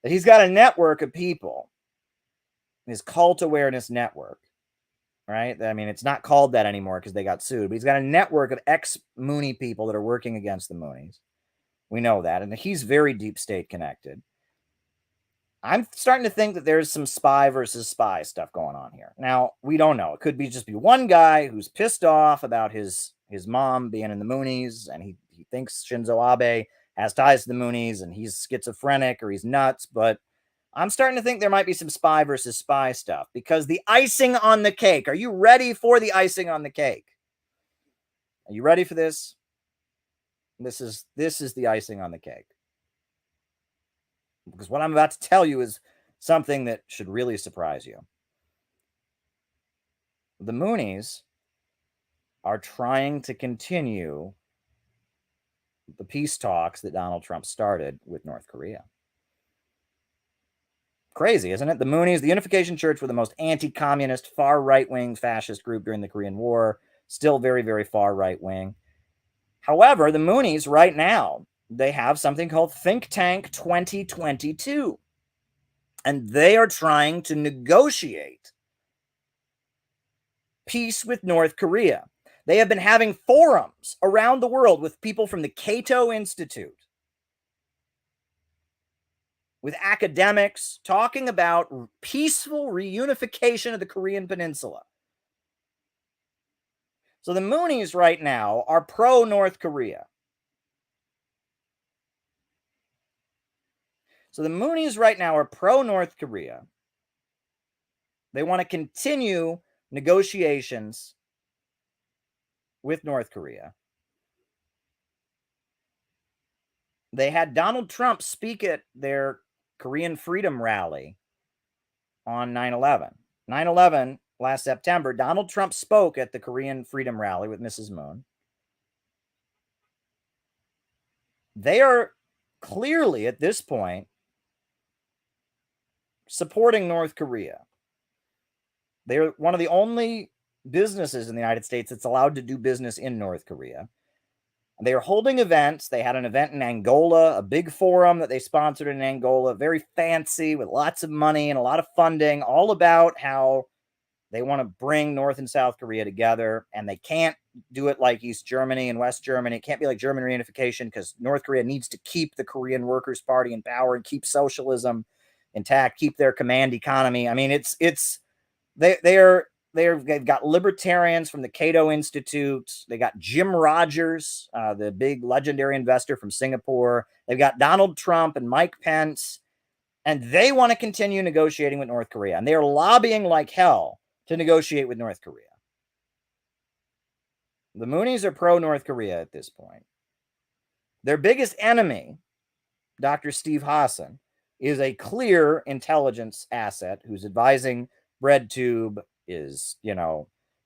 That he's got a network of people, his cult awareness network, right? I mean, it's not called that anymore because they got sued, but he's got a network of ex-Moonie people that are working against the Moonies. We know that, and he's very deep state connected. I'm starting to think that there's some spy versus spy stuff going on here. Now, we don't know. It could be just be one guy who's pissed off about his mom being in the Moonies, and he thinks Shinzo Abe has ties to the Moonies, and he's schizophrenic or he's nuts, but I'm starting to think there might be some spy versus spy stuff, because the icing on the cake, are you ready for the icing on the cake? Are you ready for this? This is the icing on the cake. Because what I'm about to tell you is something that should really surprise you. The Moonies are trying to continue the peace talks that Donald Trump started with North Korea. Crazy, isn't it? The Moonies, the Unification Church, were the most anti-communist, far right-wing fascist group during the Korean War. Still very, very far right-wing. However, the Moonies right now, they have something called Think Tank 2022. And they are trying to negotiate peace with North Korea. They have been having forums around the world with people from the Cato Institute, with academics talking about peaceful reunification of the Korean Peninsula. So the Moonies right now are pro-North Korea. So the Moonies right now are pro-North Korea. They want to continue negotiations with North Korea. They had Donald Trump speak at their Korean Freedom Rally on 9/11. 9/11, last September, Donald Trump spoke at the Korean Freedom Rally with Mrs. Moon. They are clearly at this point supporting North Korea. They're one of the only businesses in the United States that's allowed to do business in North Korea. They are holding events. They had an event in Angola, a big forum that they sponsored in Angola, very fancy with lots of money and a lot of funding, all about how they want to bring North and South Korea together, and they can't do it like East Germany and West Germany. It can't be like German reunification because North Korea needs to keep the Korean Workers' Party in power and keep socialism intact, keep their command economy. I mean, they've got libertarians from the Cato Institute. They got Jim Rogers, the big legendary investor from Singapore. They've got Donald Trump and Mike Pence, and they want to continue negotiating with North Korea, and they are lobbying like hell to negotiate with North Korea. The Moonies are pro-North Korea at this point. Their biggest enemy, Dr. Steve Hassan, is a clear intelligence asset who's advising BreadTube, is,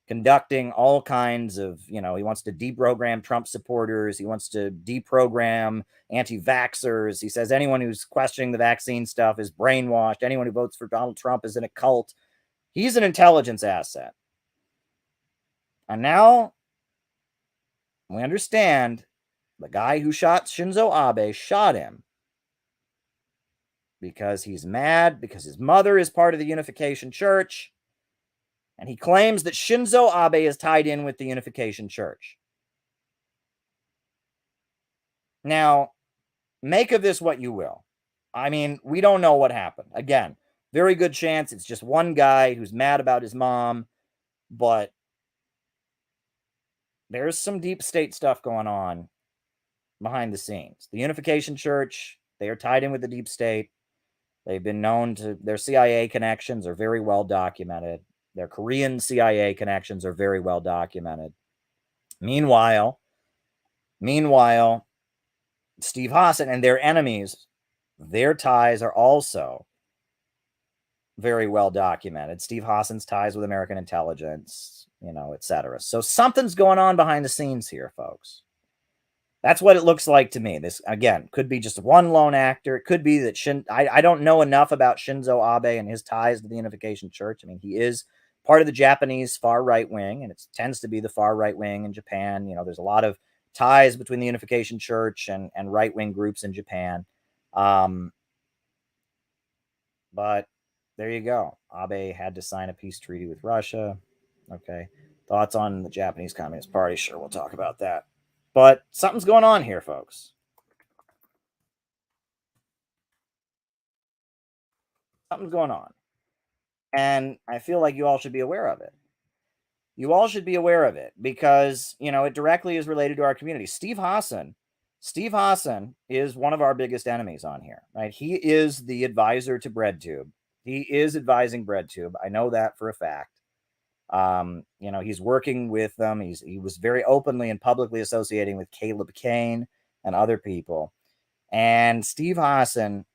conducting all kinds of, he wants to deprogram Trump supporters. He wants to deprogram anti-vaxxers. He says anyone who's questioning the vaccine stuff is brainwashed. Anyone who votes for Donald Trump is in a cult. He's an intelligence asset. And now we understand the guy who shot Shinzo Abe shot him because he's mad, because his mother is part of the Unification Church, and he claims that Shinzo Abe is tied in with the Unification Church. Now, make of this what you will. I mean, we don't know what happened. Again, very good chance it's just one guy who's mad about his mom, but there's some deep state stuff going on behind the scenes. The Unification Church, they are tied in with the deep state. They've been known to, their CIA connections are very well documented. Their Korean CIA connections are very well documented. Meanwhile, Steve Hassan and their enemies, their ties are also very well documented. Steve Hassan's ties with American intelligence, etc. So something's going on behind the scenes here, folks. That's what it looks like to me. This, again, could be just one lone actor. It could be that I don't know enough about Shinzo Abe and his ties to the Unification Church. I mean, he is part of the Japanese far right wing, and it tends to be the far right wing in Japan. There's a lot of ties between the Unification Church and right wing groups in Japan. But there you go. Abe had to sign a peace treaty with Russia. Okay. Thoughts on the Japanese Communist Party? Sure, we'll talk about that. But something's going on here, folks. Something's going on. And I feel like you all should be aware of it. You all should be aware of it because, it directly is related to our community. Steve Hassan is one of our biggest enemies on here, right? He is the advisor to BreadTube. He is advising BreadTube. I know that for a fact. He's working with them. He was very openly and publicly associating with Caleb Kane and other people. And Steve Hassan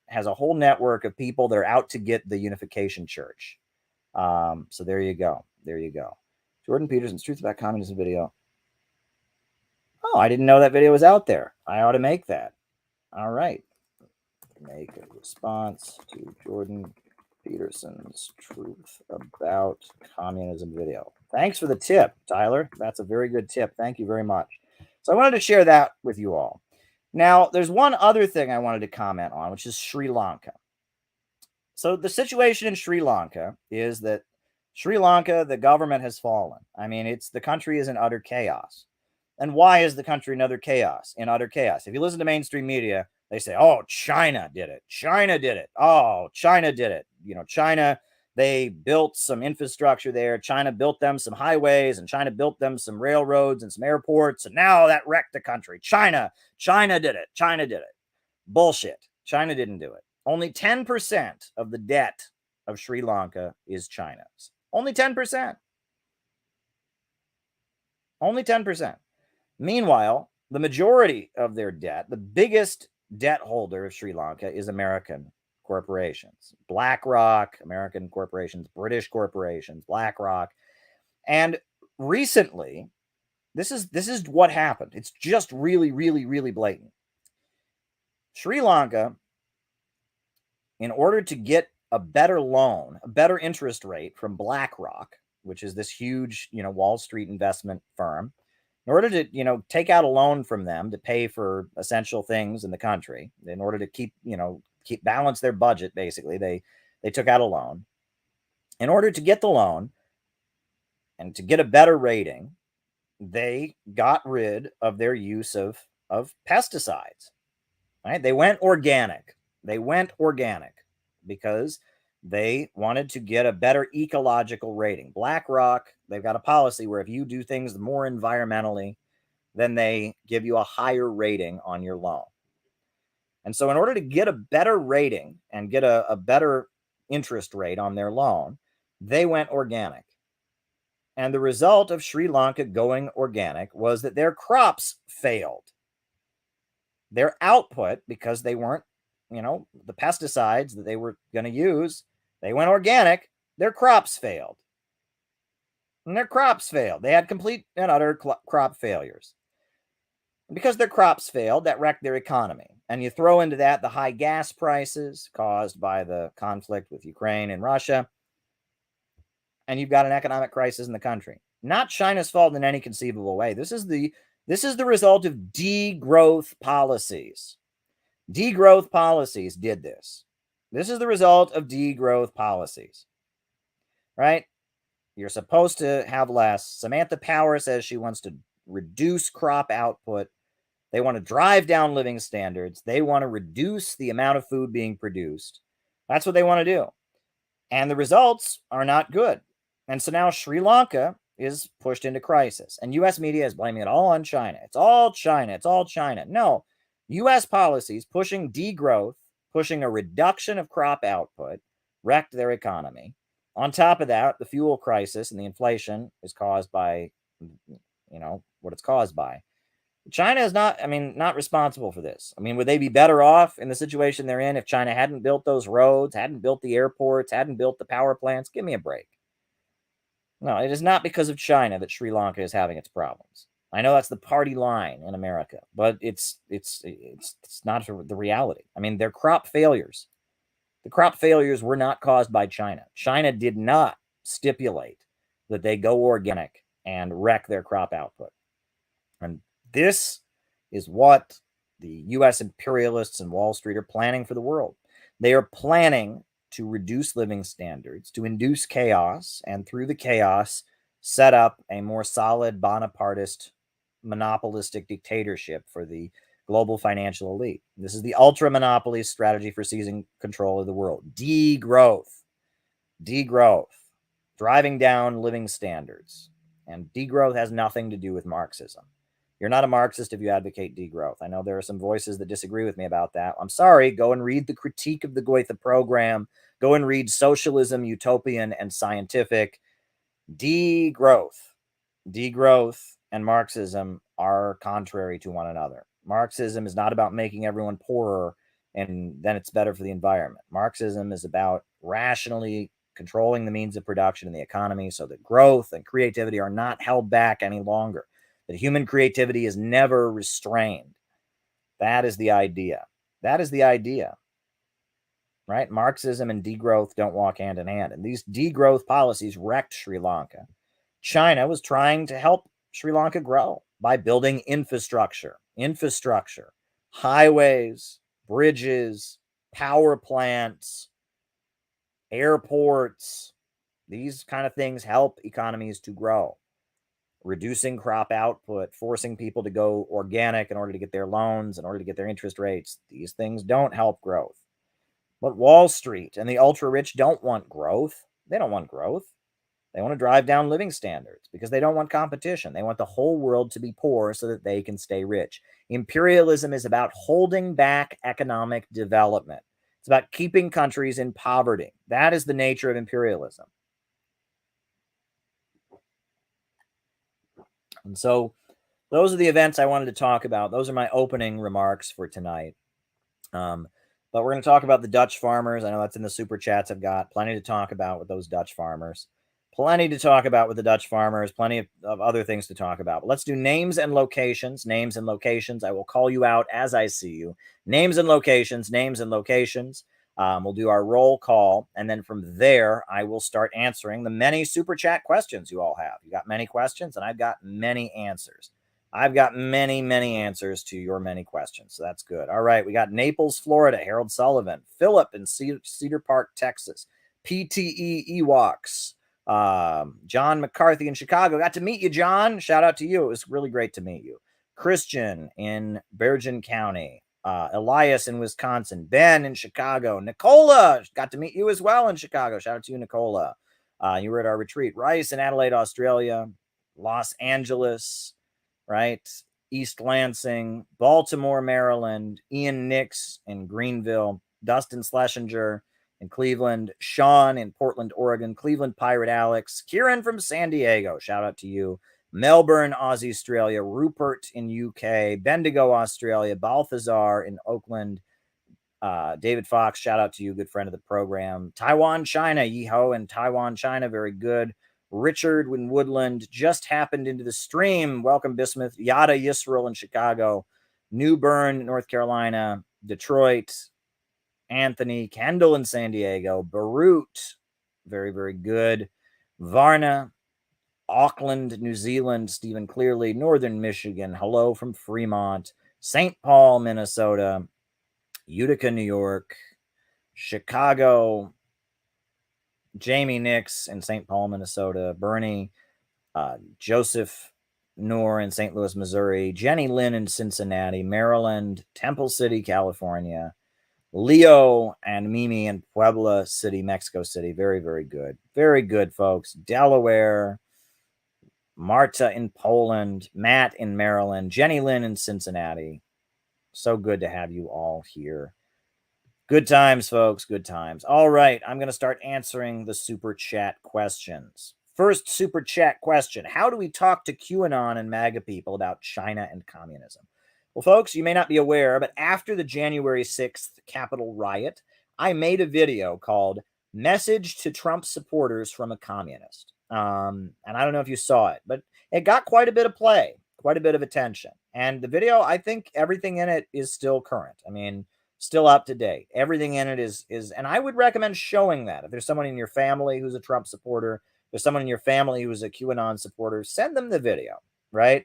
has a whole network of people that are out to get the Unification Church. So there you go. Jordan Peterson's Truth About Communism video. Oh, I didn't know that video was out there. I ought to make that. All right. Make a response to Jordan Peterson's Truth About Communism video. Thanks for the tip, Tyler. That's a very good tip. Thank you very much. So I wanted to share that with you all. Now, there's one other thing I wanted to comment on, which is Sri Lanka. So the situation in Sri Lanka is that Sri Lanka, the government has fallen. I mean, the country is in utter chaos. And why is the country in utter chaos? If you listen to mainstream media, they say, oh, China did it. Oh, China did it. China, they built some infrastructure there. China built them some highways, and China built them some railroads and some airports. And now that wrecked the country. China did it. Bullshit. China didn't do it. Only 10% of the debt of Sri Lanka is China's. Only 10%. Only 10%. Meanwhile, the majority of their debt, the biggest debt holder of Sri Lanka is American corporations. BlackRock, American corporations, British corporations, BlackRock. And recently, this is what happened. It's just really, really, really blatant. Sri Lanka, in order to get a better loan, a better interest rate from BlackRock, which is this huge, Wall Street investment firm, in order to, take out a loan from them to pay for essential things in the country, in order to keep balance their budget, basically, they took out a loan. In order to get the loan and to get a better rating, they got rid of their use of pesticides. Right? They went organic. Because they wanted to get a better ecological rating. BlackRock, they've got a policy where if you do things more environmentally, then they give you a higher rating on your loan. And so in order to get a better rating and get a better interest rate on their loan, they went organic. And the result of Sri Lanka going organic was that their crops failed. Their output, because they weren't, the pesticides that they were going to use, they went organic, their crops failed. And their crops failed. They had complete and utter crop failures. And because their crops failed, that wrecked their economy. And you throw into that the high gas prices caused by the conflict with Ukraine and Russia, and you've got an economic crisis in the country. Not China's fault in any conceivable way. This is the result of degrowth policies. Degrowth policies did this. This is the result of degrowth policies, right? You're supposed to have less. Samantha Power says she wants to reduce crop output. They want to drive down living standards. They want to reduce the amount of food being produced. That's what they want to do. And the results are not good. And so now Sri Lanka is pushed into crisis. And U.S. media is blaming it all on China. It's all China. It's all China. No. U.S. policies pushing degrowth, pushing a reduction of crop output, wrecked their economy. On top of that, the fuel crisis and the inflation is caused by, what it's caused by. China is not responsible for this. Would they be better off in the situation they're in if China hadn't built those roads, hadn't built the airports, hadn't built the power plants? Give me a break. No, it is not because of China that Sri Lanka is having its problems. I know that's the party line in America, but it's not the reality. Their crop failures. The crop failures were not caused by China. China did not stipulate that they go organic and wreck their crop output. And this is what the U.S. imperialists and Wall Street are planning for the world. They are planning to reduce living standards, to induce chaos, and through the chaos, set up a more solid Bonapartist monopolistic dictatorship for the global financial elite. This is the ultra monopoly strategy for seizing control of the world. Degrowth, driving down living standards. And degrowth has nothing to do with Marxism. You're not a Marxist if you advocate degrowth. I know there are some voices that disagree with me about that. I'm sorry. Go and read the Critique of the Goethe Program. Go and read Socialism, Utopian, and Scientific. Degrowth and Marxism are contrary to one another. Marxism is not about making everyone poorer and then it's better for the environment. Marxism is about rationally controlling the means of production in the economy so that growth and creativity are not held back any longer. That human creativity is never restrained. That is the idea. Right? Marxism and degrowth don't walk hand in hand. And these degrowth policies wrecked Sri Lanka. China was trying to help Sri Lanka grow by building infrastructure, highways, bridges, power plants, airports. These kind of things help economies to grow. Reducing crop output, forcing people to go organic in order to get their loans, in order to get their interest rates. These things don't help growth. But Wall Street and the ultra-rich don't want growth. They don't want growth. They want to drive down living standards because they don't want competition. They want the whole world to be poor so that they can stay rich. Imperialism is about holding back economic development. It's about keeping countries in poverty. That is the nature of imperialism. And so those are the events I wanted to talk about. Those are my opening remarks for tonight. But we're going to talk about the Dutch farmers. I know that's in the super chats. I've got plenty to talk about with those Dutch farmers. Plenty to talk about with the Dutch farmers, plenty of other things to talk about. But let's do names and locations. Names and locations. I will call you out as I see you. Names and locations, names and locations. We'll do our roll call. And then from there, I will start answering the many super chat questions you all have. You got many questions, and I've got many answers. I've got many, many answers to your many questions. So that's good. All right. We got Naples, Florida, Harold Sullivan, Philip in Cedar Park, Texas, PTE Ewoks. John McCarthy in Chicago. Got to meet you, John. Shout out to you. It was really great to meet you. Christian in Bergen County. Elias in Wisconsin. Ben in Chicago. Nicola. Got to meet you as well in Chicago. Shout out to you, Nicola. You were at our retreat. Rice in Adelaide, Australia. Los Angeles, right? East Lansing. Baltimore, Maryland. Ian Nix in Greenville. Dustin Schlesinger in Cleveland, Sean in Portland, Oregon, Cleveland Pirate Alex, Kieran from San Diego, shout out to you, Melbourne, Aussie, Australia, Rupert in UK, Bendigo, Australia, Balthazar in Oakland, David Fox, shout out to you, good friend of the program, Taiwan, China, Yeeho in Taiwan, China, very good, Richard in Woodland, just happened into the stream, welcome Bismuth, Yada Yisrael in Chicago, New Bern, North Carolina, Detroit, Anthony, Kendall in San Diego, Beirut, very, very good. Varna, Auckland, New Zealand, Stephen Clearly, Northern Michigan, hello from Fremont, St. Paul, Minnesota, Utica, New York, Chicago, Jamie Nix in St. Paul, Minnesota, Bernie, Joseph Noor in St. Louis, Missouri, Jenny Lynn in Cincinnati, Maryland, Temple City, California, Leo and Mimi in Puebla City, Mexico City. Very, very good. Very good, folks. Delaware, Marta in Poland, Matt in Maryland, Jenny Lynn in Cincinnati. So good to have you all here. Good times, folks. Good times. All right. I'm going to start answering the super chat questions. First super chat question. How do we talk to QAnon and MAGA people about China and communism? Well, folks, you may not be aware, but after the January 6th Capitol riot, I made a video called Message to Trump Supporters from a Communist. And I don't know if you saw it, but it got quite a bit of play, quite a bit of attention. And the video, I think everything in it is still current. I mean, still up to date. Everything in it is, and I would recommend showing that. If there's someone in your family who's a Trump supporter, there's someone in your family who's a QAnon supporter, send them the video, right?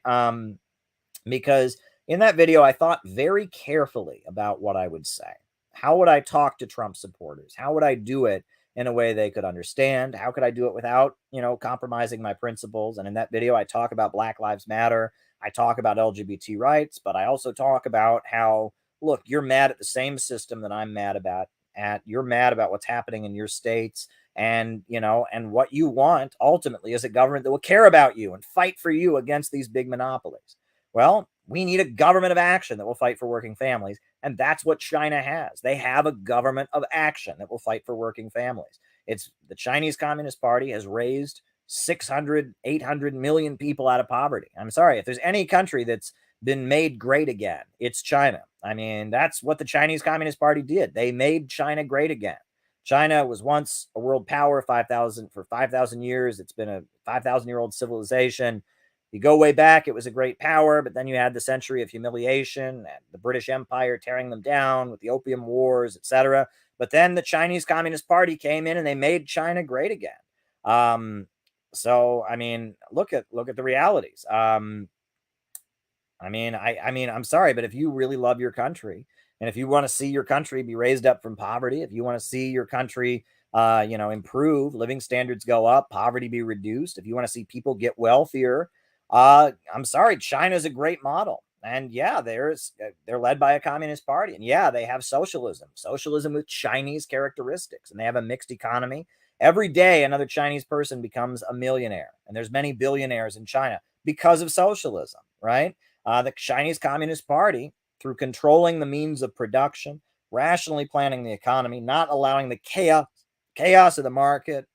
Because in that video, I thought very carefully about what I would say. How would I talk to Trump supporters? How would I do it in a way they could understand? How could I do it without, compromising my principles? And in that video, I talk about Black Lives Matter. I talk about LGBT rights, but I also talk about how, look, you're mad at the same system that I'm mad about. You're mad about what's happening in your states. And, and what you want ultimately is a government that will care about you and fight for you against these big monopolies. Well, we need a government of action that will fight for working families. And that's what China has. They have a government of action that will fight for working families. It's the Chinese Communist Party has raised 600, 800 million people out of poverty. I'm sorry, if there's any country that's been made great again, it's China. I mean, that's what the Chinese Communist Party did. They made China great again. China was once a world power, 5,000 years. It's been a 5,000-year-old civilization. You go way back, it was a great power, but then you had the century of humiliation and the British Empire tearing them down with the Opium Wars, etc. But then the Chinese Communist Party came in and they made China great again. So I mean, look at the realities. I'm sorry, but if you really love your country, and if you want to see your country be raised up from poverty, if you want to see your country improve, living standards go up, poverty be reduced, if you want to see people get wealthier, I'm sorry, China's a great model. And yeah, they're led by a communist party. And yeah, they have socialism with Chinese characteristics, and they have a mixed economy. Every day, another Chinese person becomes a millionaire, and there's many billionaires in China because of socialism, right? The Chinese Communist Party, through controlling the means of production, rationally planning the economy, not allowing the chaos of the market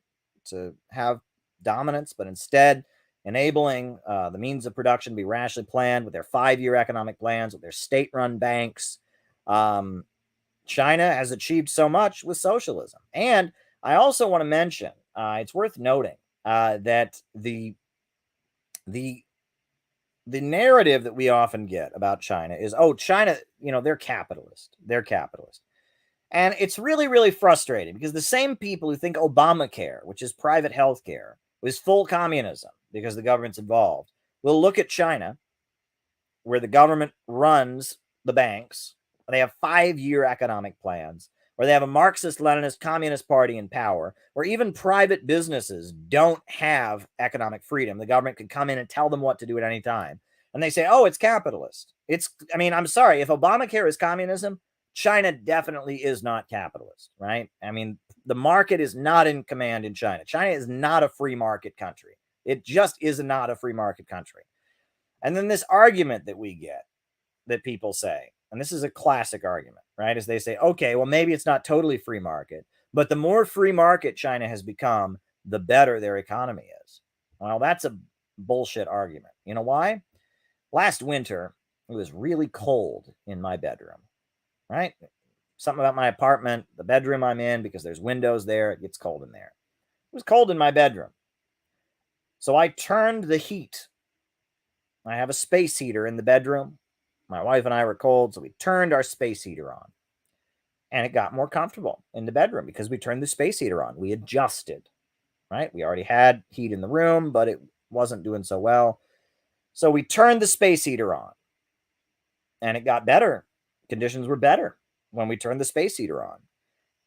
to have dominance, but instead enabling the means of production to be rationally planned with their 5-year economic plans, with their state-run banks. China has achieved so much with socialism. And I also want to mention, it's worth noting that the narrative that we often get about China is, oh, China, they're capitalist. They're capitalist. And it's really, really frustrating because the same people who think Obamacare, which is private health care, was full communism because the government's involved, will look at China, where the government runs the banks. They have 5-year economic plans, where they have a Marxist-Leninist communist party in power, where even private businesses don't have economic freedom. The government can come in and tell them what to do at any time. And they say, oh, it's capitalist. I'm sorry, if Obamacare is communism, China definitely is not capitalist, right? The market is not in command in China. China is not a free market country. It just is not a free market country. And then this argument that we get, that people say, and this is a classic argument, right? Is they say, okay, well, maybe it's not totally free market, but the more free market China has become, the better their economy is. Well, that's a bullshit argument. You know why? Last winter, it was really cold in my bedroom, right? Something about my apartment, the bedroom I'm in, because there's windows there, it gets cold in there. It was cold in my bedroom. So I turned the heat. I have a space heater in the bedroom. My wife and I were cold, so we turned our space heater on. And it got more comfortable in the bedroom because we turned the space heater on. We adjusted, right? We already had heat in the room, but it wasn't doing so well. So we turned the space heater on. And it got better. Conditions were better when we turned the space heater on.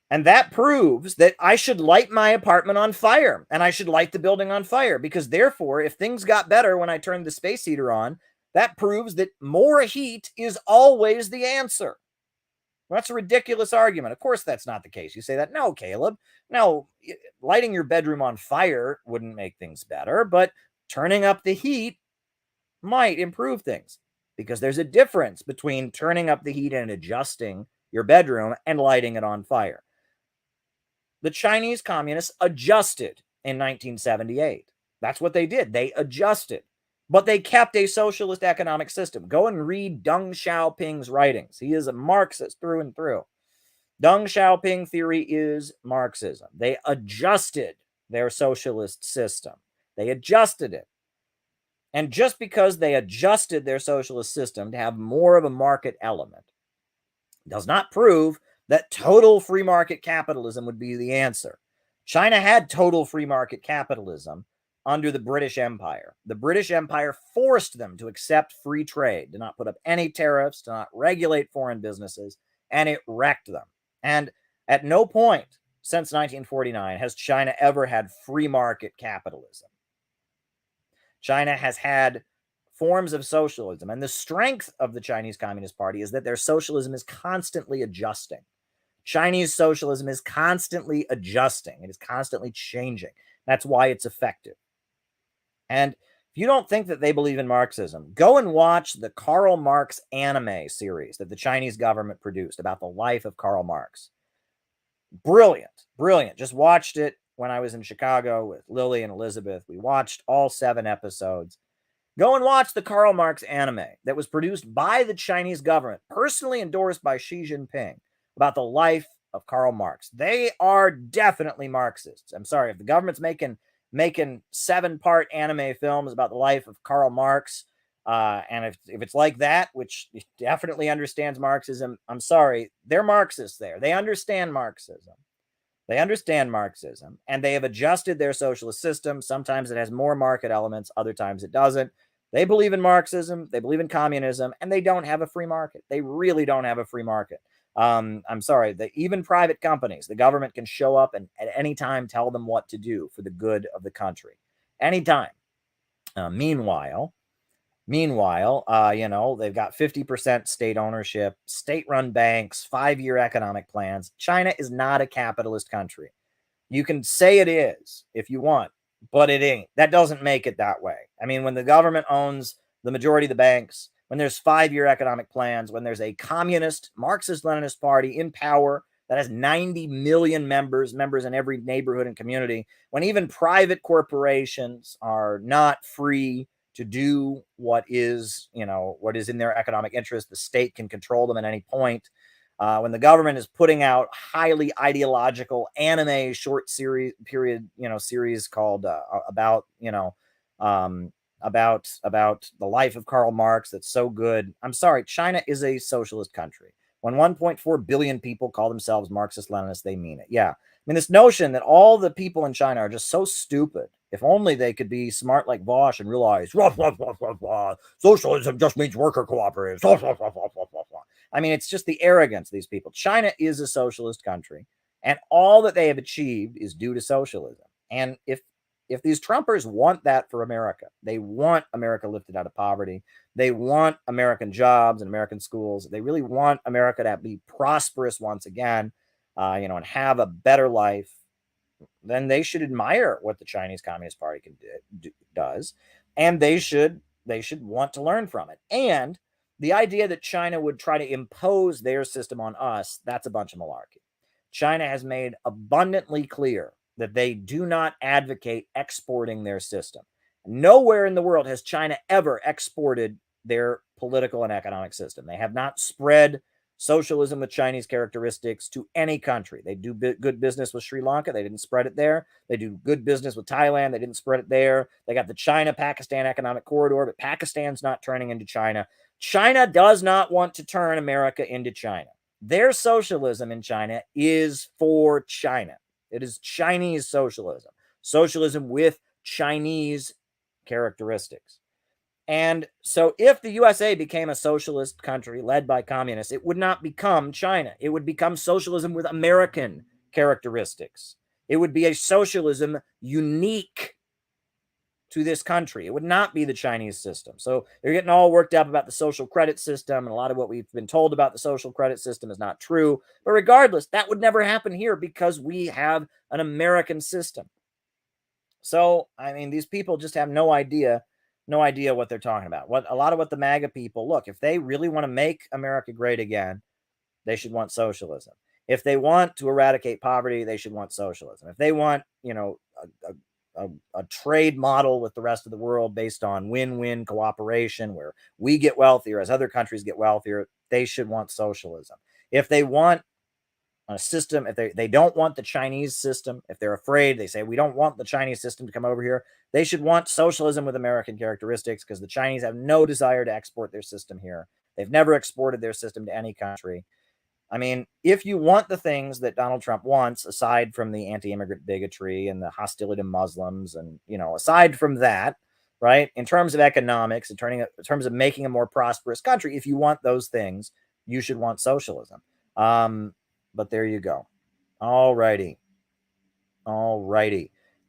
And that proves that I should light my apartment on fire and I should light the building on fire, because therefore, if things got better when I turned the space heater on, that proves that more heat is always the answer. Well, that's a ridiculous argument. Of course, that's not the case. You say that, no, Caleb, no, lighting your bedroom on fire wouldn't make things better, but turning up the heat might improve things, because there's a difference between turning up the heat and adjusting your bedroom and lighting it on fire. The Chinese communists adjusted in 1978. That's what they did. They adjusted. But they kept a socialist economic system. Go and read Deng Xiaoping's writings. He is a Marxist through and through. Deng Xiaoping theory is Marxism. They adjusted their socialist system. They adjusted it. And just because they adjusted their socialist system to have more of a market element does not prove that total free market capitalism would be the answer. China had total free market capitalism under the British Empire. The British Empire forced them to accept free trade, to not put up any tariffs, to not regulate foreign businesses, and it wrecked them. And at no point since 1949 has China ever had free market capitalism. China has had forms of socialism, and the strength of the Chinese Communist Party is that their socialism is constantly adjusting. Chinese socialism is constantly adjusting. It is constantly changing. That's why it's effective. And if you don't think that they believe in Marxism, go and watch the Karl Marx anime series that the Chinese government produced about the life of Karl Marx. Brilliant, brilliant. Just watched it when I was in Chicago with Lily and Elizabeth. We watched all 7 episodes. Go and watch the Karl Marx anime that was produced by the Chinese government, personally endorsed by Xi Jinping, about the life of Karl Marx. They are definitely Marxists. I'm sorry, if the government's making 7-part anime films about the life of Karl Marx, and if it's like that, which definitely understands Marxism, I'm sorry, they're Marxists there. They understand Marxism. They understand Marxism, and they have adjusted their socialist system. Sometimes it has more market elements, other times it doesn't. They believe in Marxism, they believe in communism, and they don't have a free market. They really don't have a free market. I'm sorry, even private companies, the government can show up and at any time tell them what to do for the good of the country. Anytime. Meanwhile, they've got 50% state ownership, state-run banks, 5-year economic plans. China is not a capitalist country. You can say it is if you want, but it ain't. That doesn't make it that way. I mean, when the government owns the majority of the banks, when there's 5-year economic plans, when there's a communist Marxist-Leninist party in power that has 90 million members in every neighborhood and community, when even private corporations are not free to do what is in their economic interest, the state can control them at any point. when the government is putting out highly ideological anime short series series called about about the life of Karl Marx that's so good. I'm sorry, China is a socialist country. When 1.4 billion people call themselves Marxist-Leninists, they mean it. Yeah. I mean, this notion that all the people in China are just so stupid. If only they could be smart like Vosh and realize socialism just means worker cooperatives. I mean, it's just the arrogance of these people. China is a socialist country, and all that they have achieved is due to socialism. And if these Trumpers want that for America, they want America lifted out of poverty. They want American jobs and American schools. They really want America to be prosperous once again, and have a better life. Then they should admire what the Chinese Communist Party does, and they should want to learn from it. And the idea that China would try to impose their system on us, that's a bunch of malarkey. China has made abundantly clear that they do not advocate exporting their system. Nowhere in the world has China ever exported their political and economic system. They have not spread socialism with Chinese characteristics to any country. They do good business with Sri Lanka. They didn't spread it there. They do good business with Thailand. They didn't spread it there. They got the China-Pakistan economic corridor, but Pakistan's not turning into China. China does not want to turn America into China. Their socialism in China is for China. It is Chinese socialism, socialism with Chinese characteristics. And so if the USA became a socialist country led by communists, it would not become China. It would become socialism with American characteristics. It would be a socialism unique to this country. It would not be the Chinese system. So they're getting all worked up about the social credit system, and a lot of what we've been told about the social credit system is not true. But regardless, that would never happen here because we have an American system. So, I mean, these people just have no idea what they're talking about. A lot of what the MAGA people, look, if they really want to make America great again, they should want socialism. If they want to eradicate poverty, they should want socialism. If they want, a trade model with the rest of the world based on win-win cooperation where we get wealthier as other countries get wealthier, they should want socialism. If they want a system, if they don't want the Chinese system, if they're afraid, they say, we don't want the Chinese system to come over here, they should want socialism with American characteristics because the Chinese have no desire to export their system here. They've never exported their system to any country. I mean, if you want the things that Donald Trump wants, aside from the anti-immigrant bigotry and the hostility to Muslims, and, aside from that, right, in terms of economics, in terms of making a more prosperous country, if you want those things, you should want socialism. But there you go. All righty.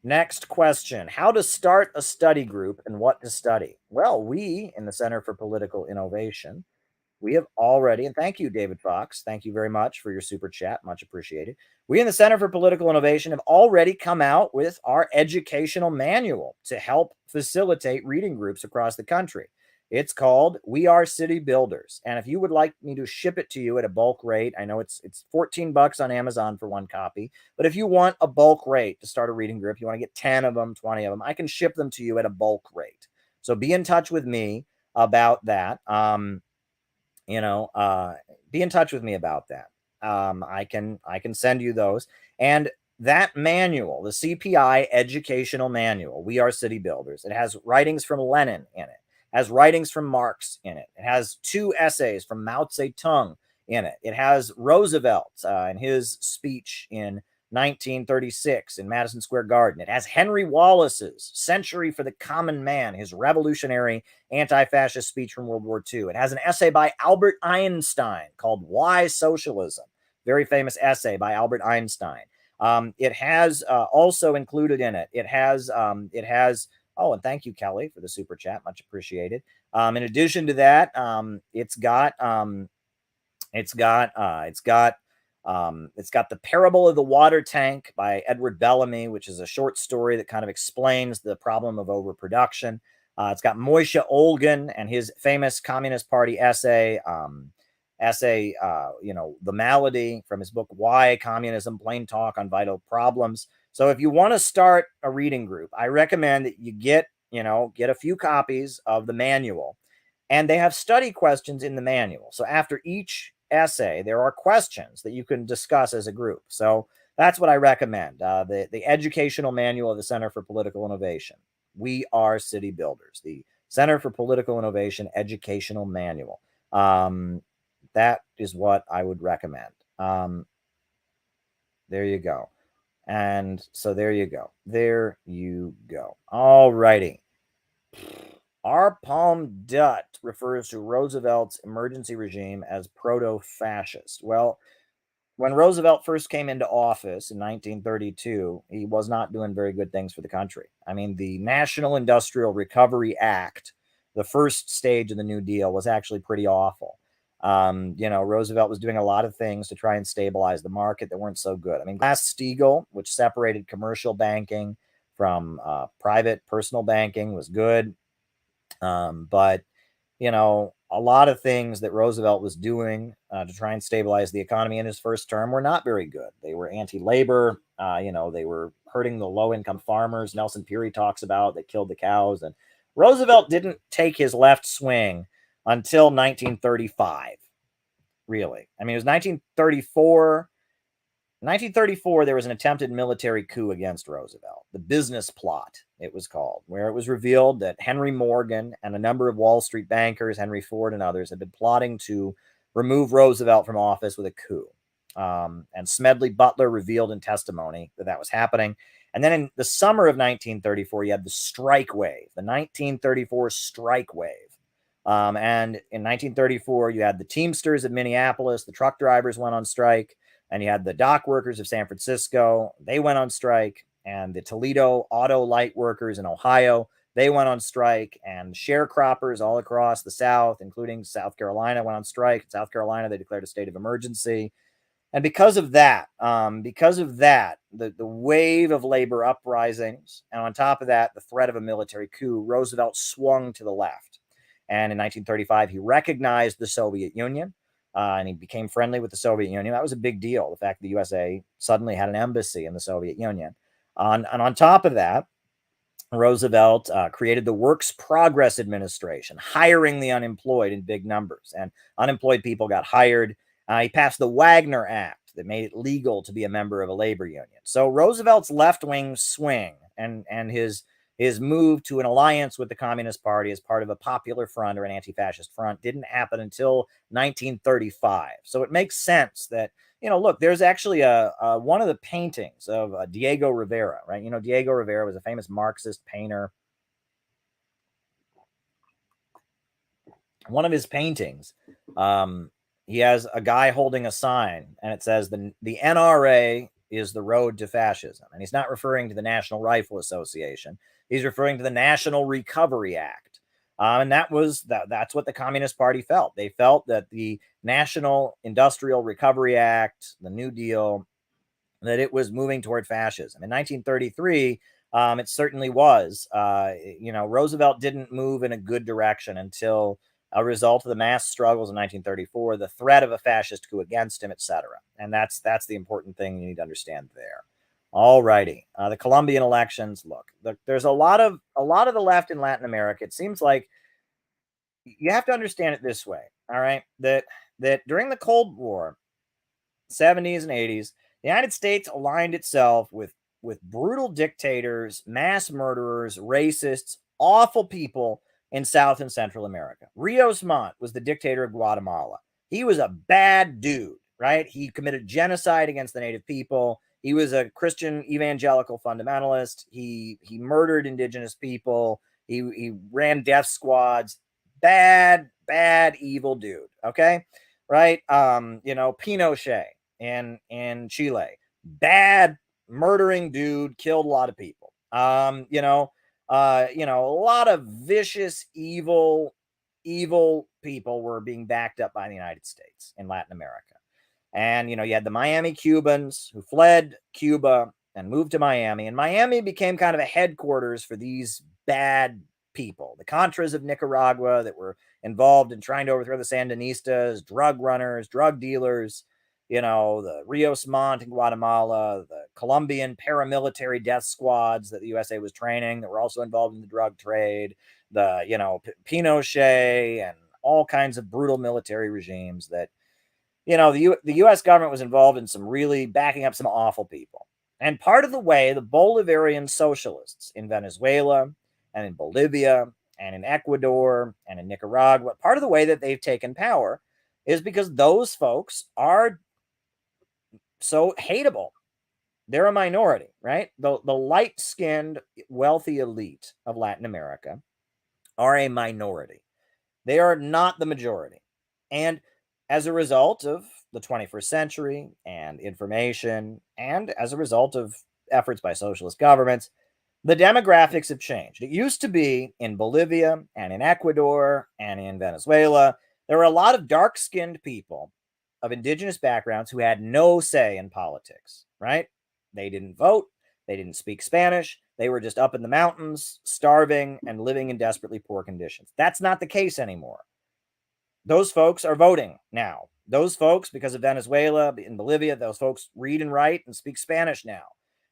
Next question. How to start a study group and what to study? Well, we in the Center for Political Innovation, we have already, and thank you, David Fox. Thank you very much for your super chat. Much appreciated. We in the Center for Political Innovation have already come out with our educational manual to help facilitate reading groups across the country. It's called We Are City Builders. And if you would like me to ship it to you at a bulk rate, I know it's $14 on Amazon for one copy, but if you want a bulk rate to start a reading group, you want to get 10 of them, 20 of them, I can ship them to you at a bulk rate. So be in touch with me about that. Be in touch with me about that. I can send you those. And that manual, the CPI educational manual, We Are City Builders, it has writings from Lenin in it, has writings from Marx in it. It has 2 essays from Mao Zedong in it. It has Roosevelt in his speech in 1936 in Madison Square Garden. It has Henry Wallace's Century for the Common Man, his revolutionary anti-fascist speech from World War II. It has an essay by Albert Einstein called Why Socialism? Very famous essay by Albert Einstein. It has also included in it. It has. Oh, and thank you, Kelly, for the super chat. Much appreciated. In addition to that, it's got The Parable of the Water Tank by Edward Bellamy, which is a short story that kind of explains the problem of overproduction. It's got Moishe Olgin and his famous Communist Party essay, The Malady, from his book, Why Communism, Plain Talk on Vital Problems. So if you want to start a reading group, I recommend that you get a few copies of the manual, and they have study questions in the manual. So after each essay, there are questions that you can discuss as a group. So that's what I recommend. The educational manual of the Center for Political Innovation. We are city builders. The Center for Political Innovation Educational Manual. That is what I would recommend. There you go. And so there you go. There you go. All righty. R. Palm Dutt refers to Roosevelt's emergency regime as proto-fascist. Well, when Roosevelt first came into office in 1932, he was not doing very good things for the country. I mean, the National Industrial Recovery Act, the first stage of the New Deal, was actually pretty awful. Roosevelt was doing a lot of things to try and stabilize the market that weren't so good. I mean, Glass-Steagall, which separated commercial banking from private personal banking, was good. But a lot of things that Roosevelt was doing to try and stabilize the economy in his first term were not very good. They were anti-labor. They were hurting the low-income farmers. Nelson Peary talks about they killed the cows. And Roosevelt didn't take his left swing until 1935, really. I mean, it was 1934. 1934, there was an attempted military coup against Roosevelt, the business plot, it was called, where it was revealed that Henry Morgan and a number of Wall Street bankers, Henry Ford and others, had been plotting to remove Roosevelt from office with a coup. And Smedley Butler revealed in testimony that that was happening. And then in the summer of 1934, you had the strike wave, the 1934 strike wave. And in 1934, you had the Teamsters of Minneapolis, the truck drivers went on strike. And you had the dock workers of San Francisco, they went on strike, and the Toledo auto light workers in Ohio, they went on strike, and sharecroppers all across the South, including South Carolina, went on strike. In South Carolina, they declared a state of emergency. And because of that, the wave of labor uprisings, and on top of that, the threat of a military coup, Roosevelt swung to the left. And in 1935, he recognized the Soviet Union. And he became friendly with the Soviet Union. That was a big deal, the fact that the USA suddenly had an embassy in the Soviet Union. And on top of that, Roosevelt created the Works Progress Administration, hiring the unemployed in big numbers. And unemployed people got hired. He passed the Wagner Act that made it legal to be a member of a labor union. So Roosevelt's left-wing swing and his move to an alliance with the Communist Party as part of a popular front or an anti-fascist front didn't happen until 1935. So it makes sense that, look, there's actually one of the paintings of Diego Rivera, right? Diego Rivera was a famous Marxist painter. One of his paintings, he has a guy holding a sign, and it says the NRA is the road to fascism. And he's not referring to the National Rifle Association. He's referring to the National Recovery Act. And that's what the Communist Party felt. They felt that the National Industrial Recovery Act, the New Deal, that it was moving toward fascism. In 1933, it certainly was. Roosevelt didn't move in a good direction until a result of the mass struggles in 1934, the threat of a fascist coup against him, etc. And that's the important thing you need to understand there. All righty. The Colombian elections. Look, there's a lot of the left in Latin America. It seems like you have to understand it this way. All right, that during the Cold War, 70s and 80s, the United States aligned itself with brutal dictators, mass murderers, racists, awful people in South and Central America. Rios Montt was the dictator of Guatemala. He was a bad dude, right? He committed genocide against the native people. He was a Christian evangelical fundamentalist. He murdered indigenous people. He ran death squads. Bad, evil dude. Okay, right? Pinochet in Chile. Bad, murdering dude. Killed a lot of people. A lot of vicious, evil people were being backed up by the United States in Latin America. And, you had the Miami Cubans who fled Cuba and moved to Miami. And Miami became kind of a headquarters for these bad people. The Contras of Nicaragua that were involved in trying to overthrow the Sandinistas, drug runners, drug dealers, the Rios Montt in Guatemala, the Colombian paramilitary death squads that the USA was training that were also involved in the drug trade, Pinochet and all kinds of brutal military regimes that the U.S. government was involved in some really backing up some awful people. And part of the way the Bolivarian socialists in Venezuela and in Bolivia and in Ecuador and in Nicaragua, part of the way that they've taken power is because those folks are so hateable. They're a minority, right? The light-skinned, wealthy elite of Latin America are a minority. They are not the majority. And as a result of the 21st century and information, and as a result of efforts by socialist governments, the demographics have changed. It used to be in Bolivia and in Ecuador and in Venezuela, there were a lot of dark-skinned people of indigenous backgrounds who had no say in politics, right? They didn't vote. They didn't speak Spanish. They were just up in the mountains, starving and living in desperately poor conditions. That's not the case anymore. Those folks are voting now. Those folks, because of Venezuela, in Bolivia, those folks read and write and speak Spanish now.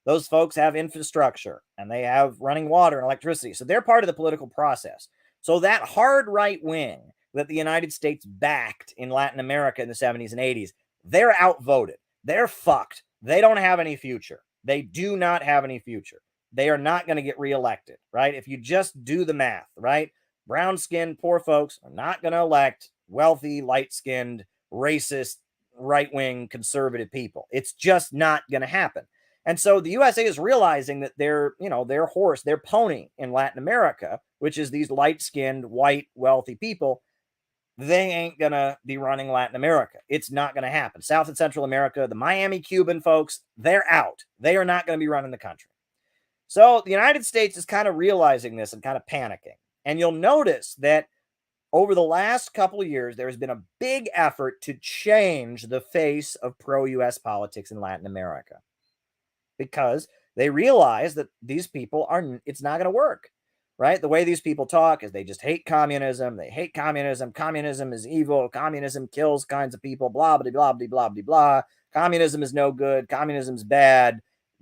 Those folks have infrastructure and they have running water and electricity. So they're part of the political process. So that hard right wing that the United States backed in Latin America in the 70s and 80s, they're outvoted. They're fucked. They don't have any future. They do not have any future. They are not going to get reelected, right? If you just do the math, right? Brown-skinned, poor folks are not going to elect wealthy, light-skinned, racist, right-wing, conservative people. It's just not going to happen. And so the USA is realizing that their horse, their pony in Latin America, which is these light-skinned, white, wealthy people, they ain't going to be running Latin America. It's not going to happen. South and Central America, the Miami Cuban folks, they're out. They are not going to be running the country. So the United States is kind of realizing this and kind of panicking. And you'll notice that over the last couple of years, there has been a big effort to change the face of pro-US politics in Latin America because they realize that these people it's not going to work, right? The way these people talk is they just hate communism. They hate communism. Communism is evil. Communism kills kinds of people, blah, blah, blah, blah, blah, blah, blah. Communism is no good. Communism's bad.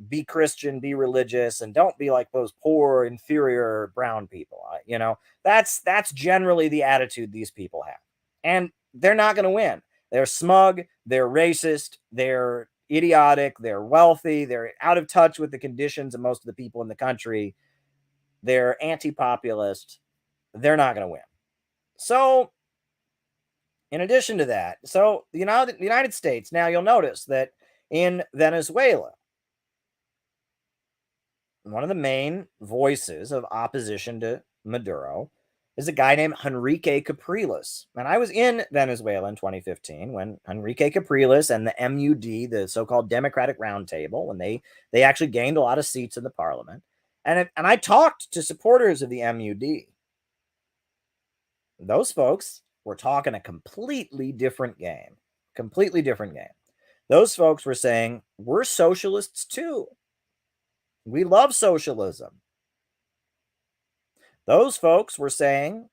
Be Christian, be religious, and don't be like those poor, inferior brown people. That's generally the attitude these people have. And they're not going to win. They're smug, they're racist, they're idiotic, they're wealthy, they're out of touch with the conditions of most of the people in the country. They're anti-populist. They're not going to win. So, in addition to that, the United States, now you'll notice that in Venezuela, one of the main voices of opposition to Maduro is a guy named Enrique Capriles. And I was in Venezuela in 2015 when Enrique Capriles and the MUD, the so-called Democratic Roundtable, when they actually gained a lot of seats in the parliament. And I talked to supporters of the MUD. Those folks were talking a completely different game. Completely different game. Those folks were saying, we're socialists too. We love socialism. Those folks were saying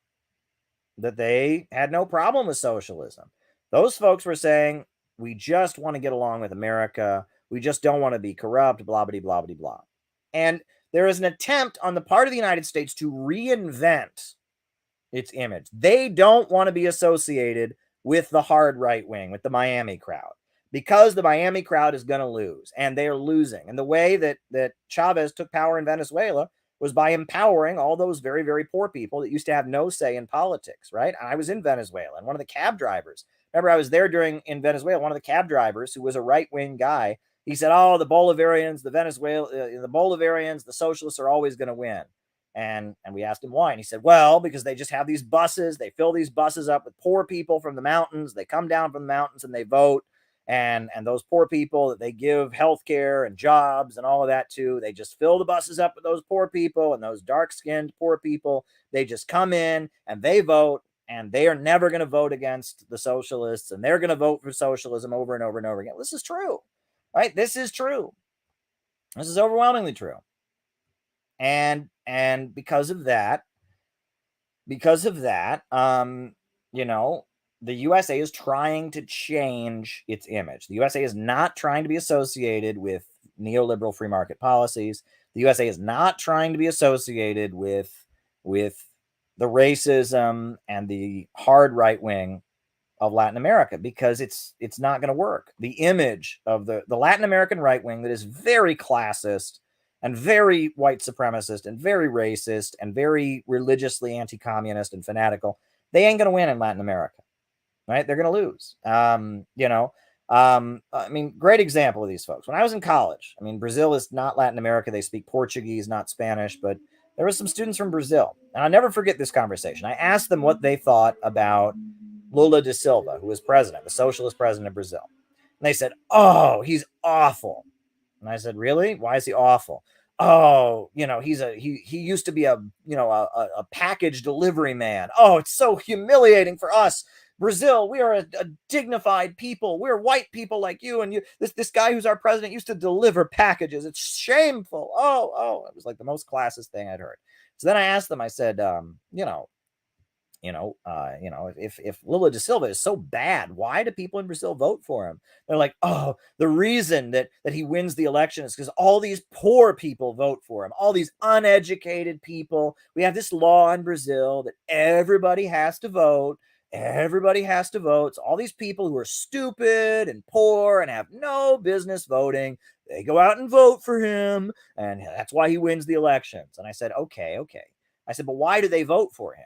that they had no problem with socialism. Those folks were saying, we just want to get along with America. We just don't want to be corrupt, blah, blah, blah, blah, blah. And there is an attempt on the part of the United States to reinvent its image. They don't want to be associated with the hard right wing, with the Miami crowd, because the Miami crowd is going to lose, and they are losing. And the way that Chavez took power in Venezuela was by empowering all those very, very poor people that used to have no say in politics, right? And I was in Venezuela, and one of the cab drivers, remember I was there in Venezuela, one of the cab drivers who was a right-wing guy, he said, oh, the Bolivarians, the Bolivarians, the socialists are always going to win. And we asked him why. And he said, well, because they just have these buses. They fill these buses up with poor people from the mountains. They come down from the mountains and they vote. And those poor people that they give health care and jobs and all of that to, they just fill the buses up with those poor people and those dark-skinned poor people. They just come in and they vote, and they are never going to vote against the socialists, and they're going to vote for socialism over and over and over again. This is true, right? This is true. This is overwhelmingly true. And because of that, the USA is trying to change its image. The USA is not trying to be associated with neoliberal free market policies. The USA is not trying to be associated with the racism and the hard right wing of Latin America, because it's not going to work. The image of the Latin American right wing that is very classist and very white supremacist and very racist and very religiously anti-communist and fanatical, they ain't going to win in Latin America, right? They're going to lose. I mean, great example of these folks. When I was in college, I mean, Brazil is not Latin America. They speak Portuguese, not Spanish, but there were some students from Brazil. And I'll never forget this conversation. I asked them what they thought about Lula da Silva, who was president, the socialist president of Brazil. And they said, oh, he's awful. And I said, really? Why is he awful? Oh, you know, he used to be a package delivery man. Oh, it's so humiliating for us. Brazil, we are a dignified people. We're white people like you. And you, this guy who's our president used to deliver packages. It's shameful. Oh, it was like the most classist thing I'd heard. So then I asked them, I said, if Lula da Silva is so bad, why do people in Brazil vote for him? They're like, oh, the reason that he wins the election is because all these poor people vote for him, all these uneducated people. We have this law in Brazil that everybody has to vote. Everybody has to vote. So all these people who are stupid and poor and have no business voting, they go out and vote for him, and that's why he wins the elections. And I said, okay. I said, but why do they vote for him?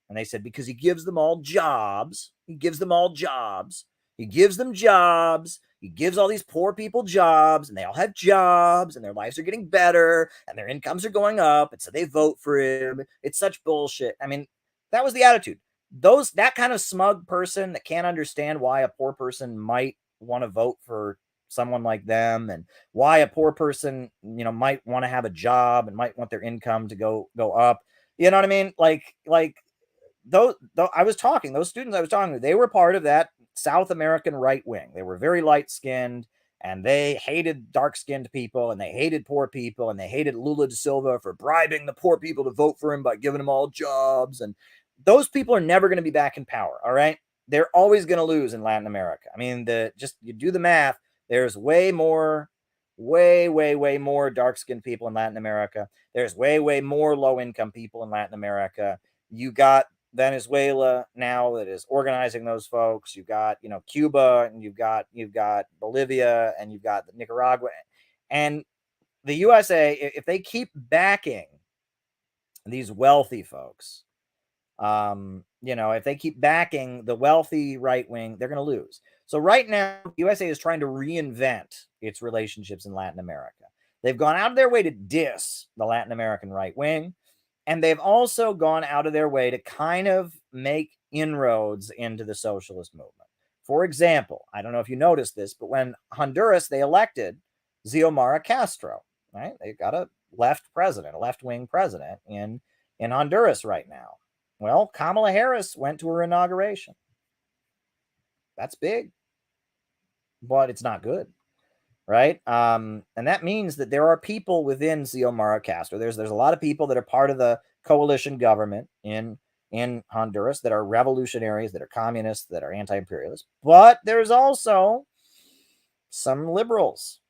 And they said, because he gives them all jobs. He gives them all jobs. He gives them jobs. He gives all these poor people jobs, and they all have jobs, and their lives are getting better, and their incomes are going up, and so they vote for him. It's such bullshit. I mean, that was the attitude. That kind of smug person that can't understand why a poor person might want to vote for someone like them, and why a poor person, might want to have a job and might want their income to go up. You know what I mean? Like those students I was talking to, they were part of that South American right wing. They were very light skinned, and they hated dark skinned people, and they hated poor people, and they hated Lula da Silva for bribing the poor people to vote for him by giving them all jobs. And those people are never going to be back in power. All right. They're always going to lose in Latin America. I mean, you do the math. There's way more dark-skinned people in Latin America. There's way more low-income people in Latin America. You got Venezuela now that is organizing those folks. You've got, Cuba, and you've got Bolivia, and you've got Nicaragua. And the USA, if they keep backing these wealthy folks, if they keep backing the wealthy right wing, they're going to lose. So right now, USA is trying to reinvent its relationships in Latin America. They've gone out of their way to diss the Latin American right wing, and they've also gone out of their way to kind of make inroads into the socialist movement. For example, I don't know if you noticed this, but when Honduras, they elected Xiomara Castro, right? They've got a left-wing president in Honduras right now. Well, Kamala Harris went to her inauguration. That's big, but it's not good, right? And that means that there are people within Xiomara Castro. There's a lot of people that are part of the coalition government in Honduras that are revolutionaries, that are communists, that are anti-imperialists. But there's also some liberals,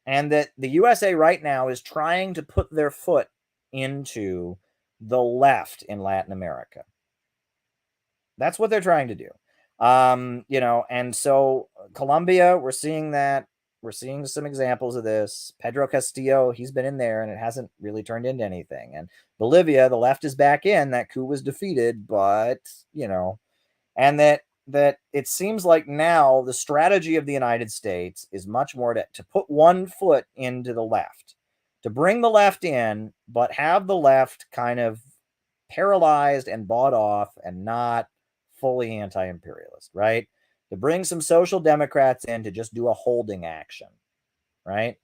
and that the USA right now is trying to put their foot into the left in Latin America. That's what they're trying to do. And so Colombia, we're seeing that. We're seeing some examples of this. Pedro Castillo, he's been in there, and it hasn't really turned into anything. And Bolivia, the left is back in. That coup was defeated, but, and that it seems like now the strategy of the United States is much more to put one foot into the left, to bring the left in, but have the left kind of paralyzed and bought off and not fully anti-imperialist, right? To bring some social democrats in to just do a holding action, right?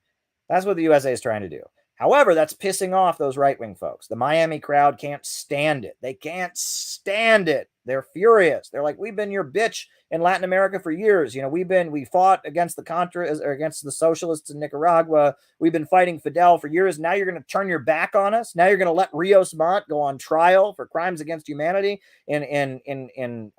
That's what the USA is trying to do. However, that's pissing off those right-wing folks. The Miami crowd can't stand it. They can't stand it. They're furious. They're like, we've been your bitch in Latin America for years. We fought against the Contras or against the socialists in Nicaragua. We've been fighting Fidel for years. Now you're going to turn your back on us. Now you're going to let Rios Montt go on trial for crimes against humanity in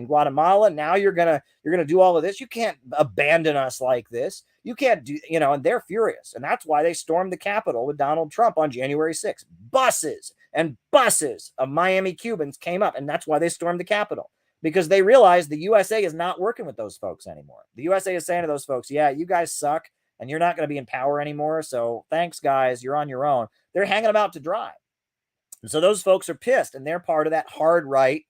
Guatemala. Now you're going to do all of this. You can't abandon us like this. You can't do, and they're furious. And that's why they stormed the Capitol with Donald Trump on January 6th. Buses and buses of Miami Cubans came up, and that's why they stormed the Capitol. because they realize the USA is not working with those folks anymore. The USA is saying to those folks, yeah, you guys suck and you're not going to be in power anymore. So thanks, guys. You're on your own. They're hanging about to dry. And so those folks are pissed, and they're part of that hard right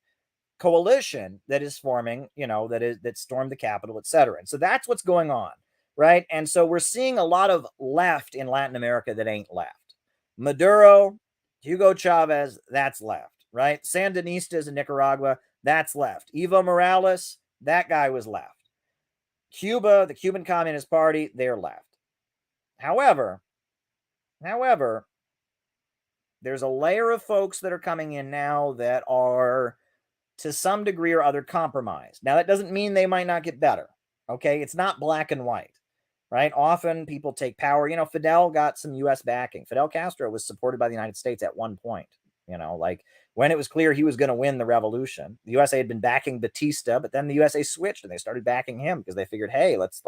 coalition that is forming, that stormed the Capitol, et cetera. And so that's what's going on, right? And so we're seeing a lot of left in Latin America that ain't left. Maduro, Hugo Chavez, that's left, right? Sandinistas in Nicaragua, that's left. Evo Morales, that guy was left. Cuba, the Cuban Communist Party, they're left. However, there's a layer of folks that are coming in now that are, to some degree or other, compromised. Now, that doesn't mean they might not get better, okay? It's not black and white, right? Often people take power. Fidel got some U.S. backing. Fidel Castro was supported by the United States at one point, like when it was clear he was going to win the revolution. The USA had been backing Batista, but then the USA switched and they started backing him because they figured, hey, let's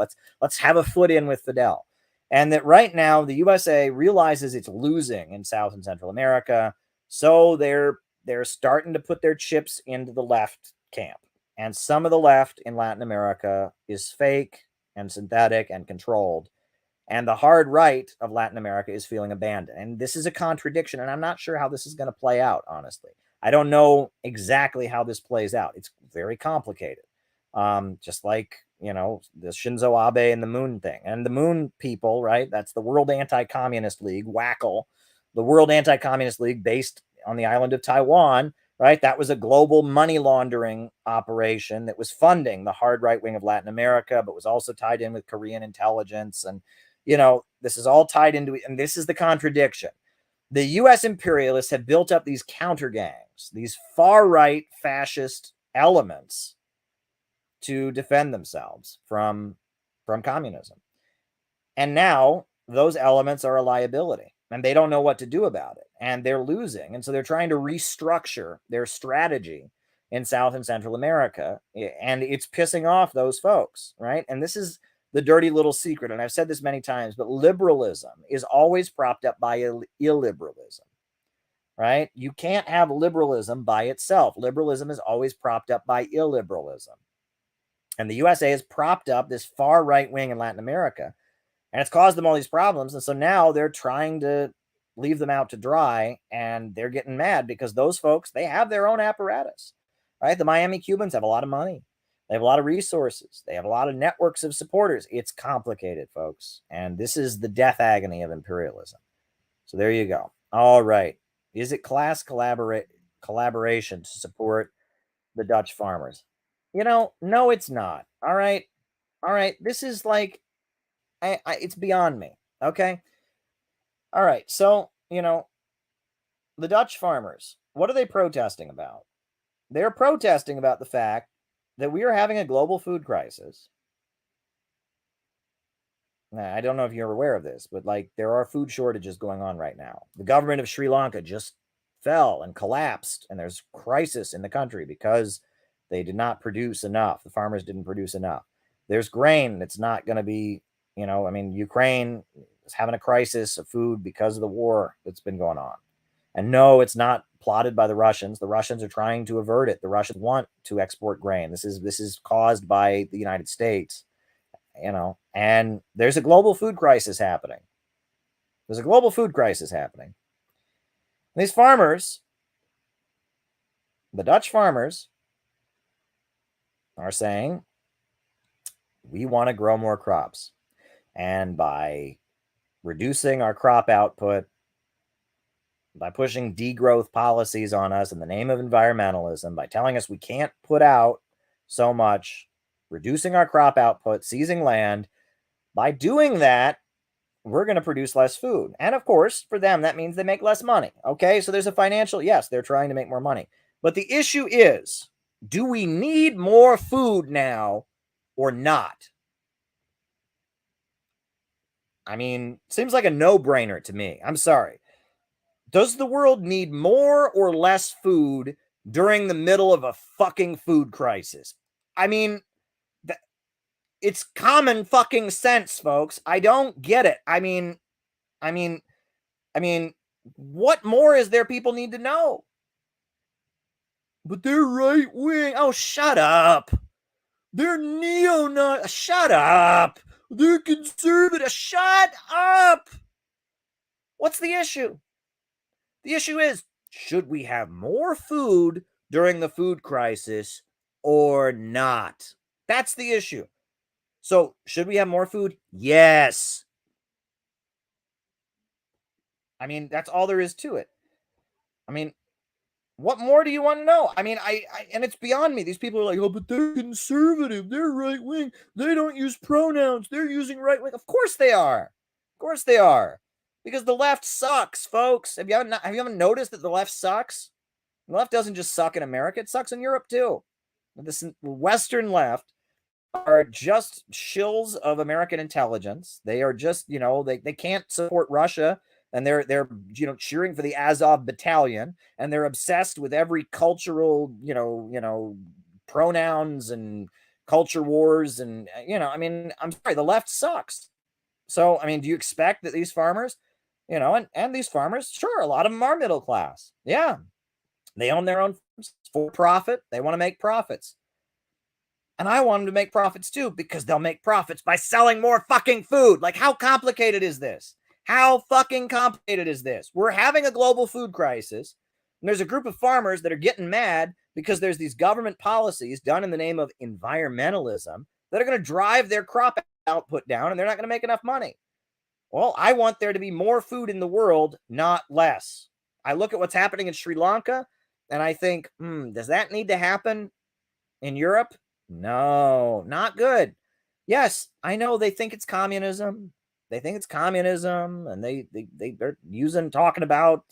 have a foot in with Fidel. And that right now the USA realizes it's losing in South and Central America, so they're starting to put their chips into the left camp. And some of the left in Latin America is fake and synthetic and controlled. And the hard right of Latin America is feeling abandoned. And this is a contradiction. And I'm not sure how this is going to play out, honestly. I don't know exactly how this plays out. It's very complicated. Just like, the Shinzo Abe and the Moon thing. And the Moon people, right? That's the World Anti-Communist League, WACL, the World Anti-Communist League based on the island of Taiwan, right? That was a global money laundering operation that was funding the hard right wing of Latin America, but was also tied in with Korean intelligence. And, this is all tied into it. And this is the contradiction. The U.S. imperialists have built up these counter gangs, these far right fascist elements to defend themselves from communism. And now those elements are a liability. And they don't know what to do about it. And they're losing. And so they're trying to restructure their strategy in South and Central America. And it's pissing off those folks, right? And this is the dirty little secret. And I've said this many times, but liberalism is always propped up by illiberalism, right? You can't have liberalism by itself. Liberalism is always propped up by illiberalism. And the USA has propped up this far right wing in Latin America. And it's caused them all these problems. And so now they're trying to leave them out to dry, and they're getting mad because those folks, they have their own apparatus, right? The Miami Cubans have a lot of money. They have a lot of resources. They have a lot of networks of supporters. It's complicated, folks. And this is the death agony of imperialism. So there you go. All right. Is it class collaboration to support the Dutch farmers? No, it's not. All right. This is like, it's beyond me. Okay. All right. So, the Dutch farmers, what are they protesting about? They're protesting about the fact that we are having a global food crisis. Now, I don't know if you're aware of this, but there are food shortages going on right now. The government of Sri Lanka just fell and collapsed, and there's crisis in the country because they did not produce enough. The farmers didn't produce enough. There's grain that's not going to be, Ukraine is having a crisis of food because of the war that's been going on. And no, it's not plotted by the Russians. The Russians are trying to avert it. The Russians want to export grain. This is caused by the United States, and there's a global food crisis happening. These farmers, the Dutch farmers, are saying, we want to grow more crops. And by reducing our crop output, by pushing degrowth policies on us in the name of environmentalism, by telling us we can't put out so much, reducing our crop output, seizing land, by doing that, we're going to produce less food. And of course, for them, that means they make less money. Okay, so there's a financial, yes, they're trying to make more money. But the issue is, do we need more food now or not? Seems like a no-brainer to me. I'm sorry. Does the world need more or less food during the middle of a fucking food crisis? It's common fucking sense, folks. I don't get it. What more is there people need to know? but they're right wing. Oh, shut up. They're neo-Nazi. Shut up. They're conservative. Shut up. What's the issue? The issue is, should we have more food during the food crisis or not? That's the issue. So, should we have more food? Yes. I mean, that's all there is to it. I mean, what more do you want to know? I mean, I and it's beyond me. These people are like, oh, but they're conservative. They're right wing. They don't use pronouns. They're using right wing. Of course they are. Of course they are. Because the left sucks, folks. Have you ever noticed that the left sucks? The left doesn't just suck in America. It sucks in Europe too. The Western left are just shills of American intelligence. They are just, they can't support Russia, and they're cheering for the Azov battalion, and they're obsessed with every cultural, pronouns and culture wars, and I mean, I'm sorry, the left sucks. So, I mean, do you expect that these farmers, and these farmers, sure, a lot of them are middle class. Yeah. They own their own for profit. They want to make profits. And I want them to make profits too, because they'll make profits by selling more fucking food. Like, how complicated is this? How fucking complicated is this? We're having a global food crisis, and there's a group of farmers that are getting mad because there's these government policies done in the name of environmentalism that are going to drive their crop output down, and they're not going to make enough money. Well, I want there to be more food in the world, not less. I look at what's happening in Sri Lanka, and I think, does that need to happen in Europe? No, not good. Yes, I know they think it's communism. They think it's communism, and they're talking about,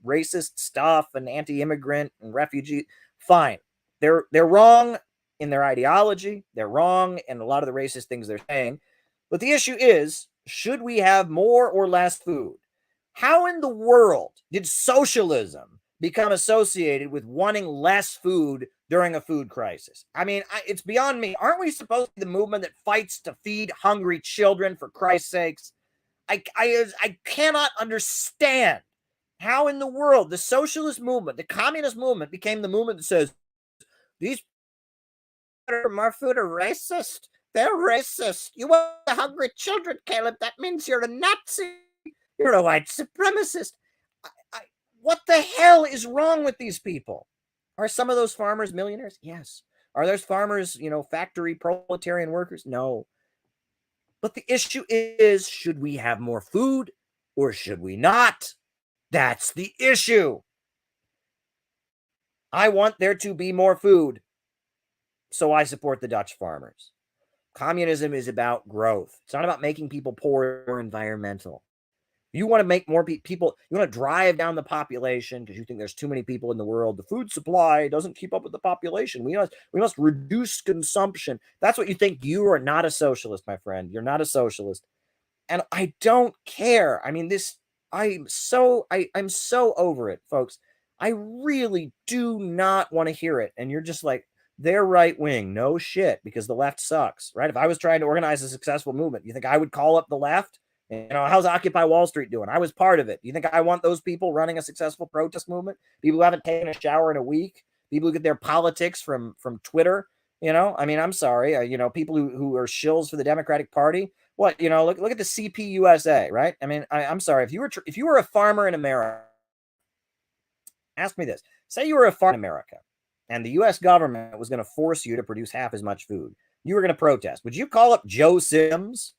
racist stuff and anti-immigrant and refugee. Fine. They're wrong in their ideology. They're wrong in a lot of the racist things they're saying. But the issue is, should we have more or less food? How in the world did socialism become associated with wanting less food during a food crisis? I mean, it's beyond me. Aren't we supposed to be the movement that fights to feed hungry children, for Christ's sakes? I cannot understand how in the world the socialist movement, the communist movement, became the movement that says, these more food are racist. They're racist. You want the hungry children, Caleb. That means you're a Nazi. You're a white supremacist. What the hell is wrong with these people? Are some of those farmers millionaires? Yes. Are those farmers, factory proletarian workers? No. But the issue is, should we have more food or should we not? That's the issue. I want there to be more food, so I support the Dutch farmers. Communism is about growth. It's not about making people poor or environmental. You want to make more people, you want to drive down the population because you think there's too many people in the world. The food supply doesn't keep up with the population. We must reduce consumption. That's what you think. You are not a socialist, my friend. You're not a socialist. And I don't care. I mean, I'm so over it, folks. I really do not want to hear it. And you're just like, they're right wing. No shit, because the left sucks, right? If I was trying to organize a successful movement, you think I would call up the left? How's Occupy Wall Street doing? I was part of it. You think I want those people running a successful protest movement? People who haven't taken a shower in a week? People who get their politics from Twitter? I mean, I'm sorry. People who are shills for the Democratic Party. What, look at the CPUSA, right? I mean, I'm sorry. If you were a farmer in America, ask me this. Say you were a farmer in America, and the U.S. government was going to force you to produce half as much food. You were going to protest. Would you call up Joe Sims?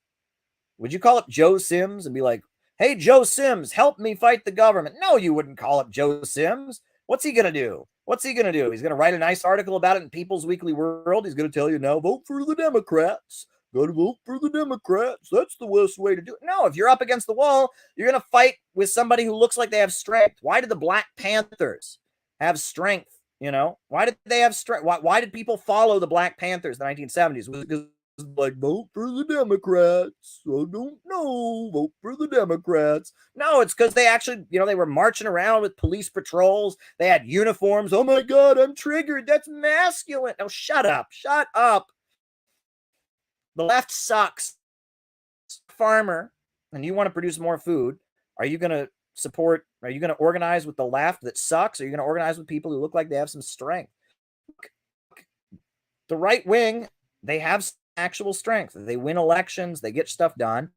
Would you call up Joe Sims and be like, hey, Joe Sims, help me fight the government? No, you wouldn't call up Joe Sims. What's he going to do? He's going to write a nice article about it in People's Weekly World. He's going to tell you, now vote for the Democrats. Got to vote for the Democrats. That's the worst way to do it. No, if you're up against the wall, you're going to fight with somebody who looks like they have strength. Why did the Black Panthers have strength? Why did they have strength? Why did people follow the Black Panthers in the 1970s? Was it because, like, vote for the Democrats? I don't know. Vote for the Democrats. No, it's because they actually, they were marching around with police patrols. They had uniforms. Oh my God, I'm triggered. That's masculine. No, shut up. Shut up. The left sucks. Farmer, and you want to produce more food. Are you going to support? Are you going to organize with the left that sucks? Or are you going to organize with people who look like they have some strength? The right wing, they have actual strength. They win elections. They get stuff done.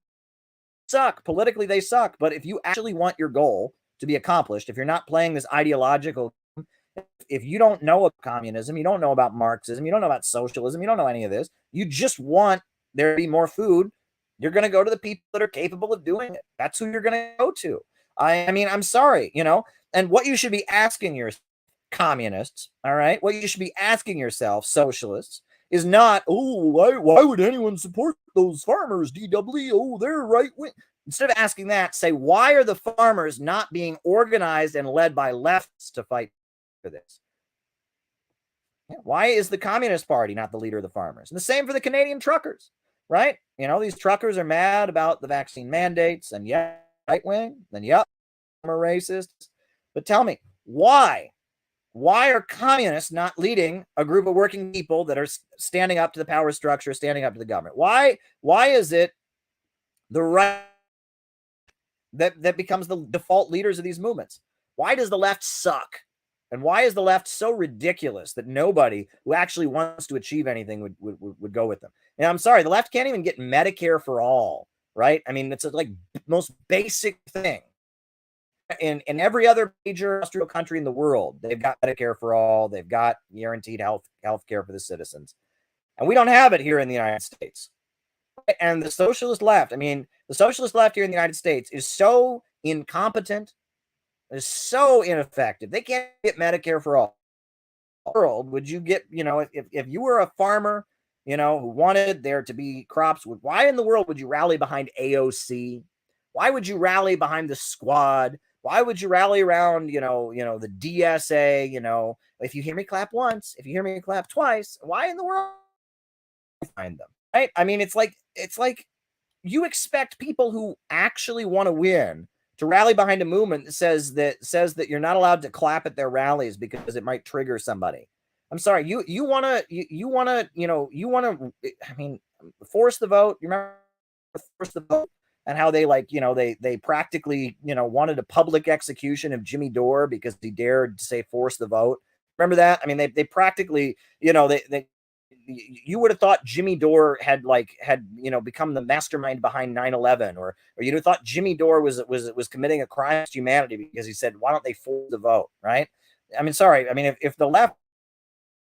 Suck. Politically, they suck. But if you actually want your goal to be accomplished, if you're not playing this ideological, if you don't know about communism, you don't know about Marxism, you don't know about socialism, you don't know any of this, you just want there to be more food, you're going to go to the people that are capable of doing it. That's who you're going to go to. I mean, I'm sorry, and what you should be asking your communists, all right, what you should be asking yourself, socialists, is not, why would anyone support those farmers, DW? Oh, they're right wing. Instead of asking that, say, why are the farmers not being organized and led by lefts to fight for this? Why is the Communist Party not the leader of the farmers? And the same for the Canadian truckers, right? These truckers are mad about the vaccine mandates, and right wing, then are racists. But tell me, why are communists not leading a group of working people that are standing up to the power structure, standing up to the government? Why is it the right that becomes the default leaders of these movements? Why does the left suck? And why is the left so ridiculous that nobody who actually wants to achieve anything would go with them? And I'm sorry, the left can't even get Medicare for all, right? I mean, it's a most basic thing. In every other major industrial country in the world, they've got Medicare for all. They've got guaranteed health care for the citizens. And we don't have it here in the United States. And the socialist left, the socialist left here in the United States is so incompetent, is so ineffective. They can't get Medicare for all. World, would you get, if you were a farmer, who wanted there to be crops, why in the world would you rally behind AOC? Why would you rally behind the Squad? Why would you rally around, the DSA? If you hear me clap once, if you hear me clap twice, why in the world find them? Right? It's like you expect people who actually want to win to rally behind a movement that says that you're not allowed to clap at their rallies because it might trigger somebody. I'm sorry, you want to force the vote. You remember force the vote and how they they practically wanted a public execution of Jimmy Dore because he dared to say force the vote. Remember that? They practically you would have thought Jimmy Dore had become the mastermind behind 9/11, or you'd have thought Jimmy Dore was committing a crime against humanity because he said, why don't they force the vote, right? Sorry. If the left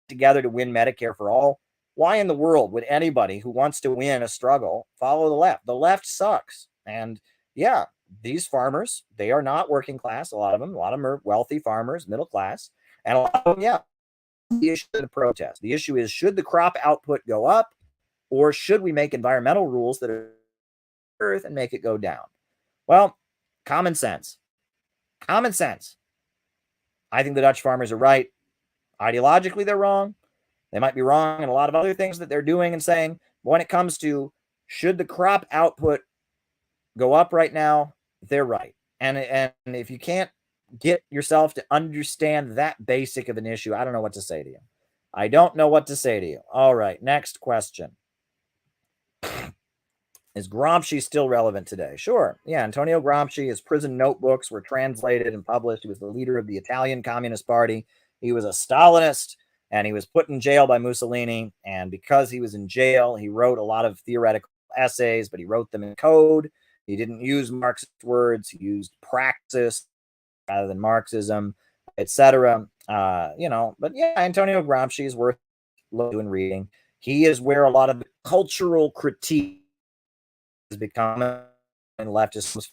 together to win Medicare for all, why in the world would anybody who wants to win a struggle follow the left? The left sucks. And yeah, these farmers, they are not working class. A lot of them are wealthy farmers, middle class. And a lot of them, the issue of the protest. The issue is, should the crop output go up, or should we make environmental rules that are earth and make it go down? Well, common sense. I think the Dutch farmers are right. Ideologically, they're wrong. They might be wrong in a lot of other things that they're doing and saying. But when it comes to should the crop output go up right now, they're right. And if you can't get yourself to understand that basic of an issue, I don't know what to say to you. All right, next question. Is Gramsci still relevant today? Sure. Yeah, Antonio Gramsci, his prison notebooks were translated and published. He was the leader of the Italian Communist Party. He was a Stalinist, and he was put in jail by Mussolini. And because he was in jail, he wrote a lot of theoretical essays, but he wrote them in code. He didn't use Marxist words. He used praxis rather than Marxism, etc. But yeah, Antonio Gramsci is worth doing reading. He is where a lot of the cultural critique has become, and leftists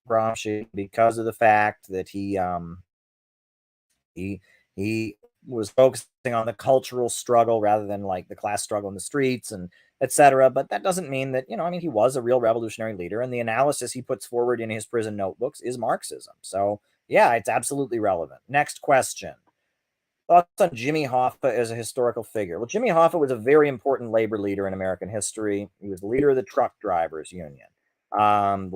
Gramsci because of the fact that he was focusing on the cultural struggle rather than the class struggle in the streets and etc. But that doesn't mean that, he was a real revolutionary leader, and the analysis he puts forward in his prison notebooks is Marxism. So yeah, it's absolutely relevant. Next question. Thoughts on Jimmy Hoffa as a historical figure? Well, Jimmy Hoffa was a very important labor leader in American history. He was the leader of the truck drivers union. And he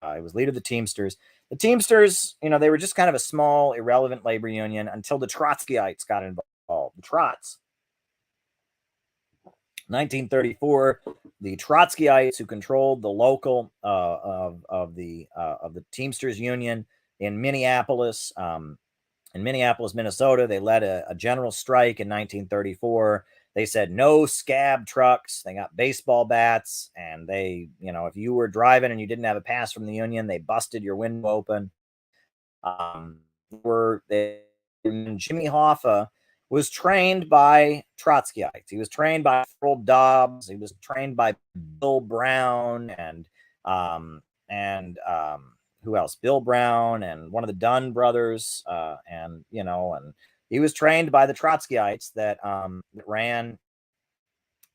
was leader of the Teamsters. The Teamsters, they were just kind of a small, irrelevant labor union until the Trotskyites got involved. The Trots. 1934, the Trotskyites, who controlled the local of the Teamsters Union in Minneapolis, Minnesota, they led a general strike in 1934. They said no scab trucks. They got baseball bats, and they, if you were driving and you didn't have a pass from the union, they busted your window open. Jimmy Hoffa was trained by Trotskyites. He was trained by Harold Dobbs. He was trained by Bill Brown and who else? Bill Brown and one of the Dunn brothers, and he was trained by the Trotskyites that ran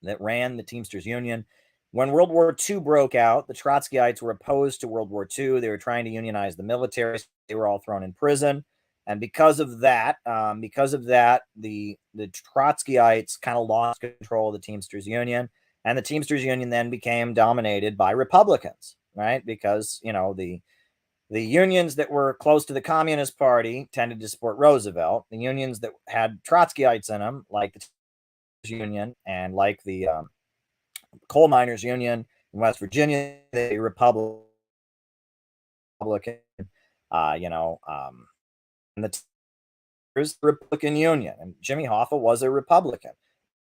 the Teamsters Union. When World War II broke out, the Trotskyites were opposed to World War II. They were trying to unionize the military. They were all thrown in prison. And because of that, the Trotskyites kind of lost control of the Teamsters Union. And the Teamsters Union then became dominated by Republicans, right? Because, the unions that were close to the Communist Party tended to support Roosevelt. The unions that had Trotskyites in them, like the Union and like the Coal Miners Union in West Virginia, the Republican, and the Republican Union. And Jimmy Hoffa was a Republican,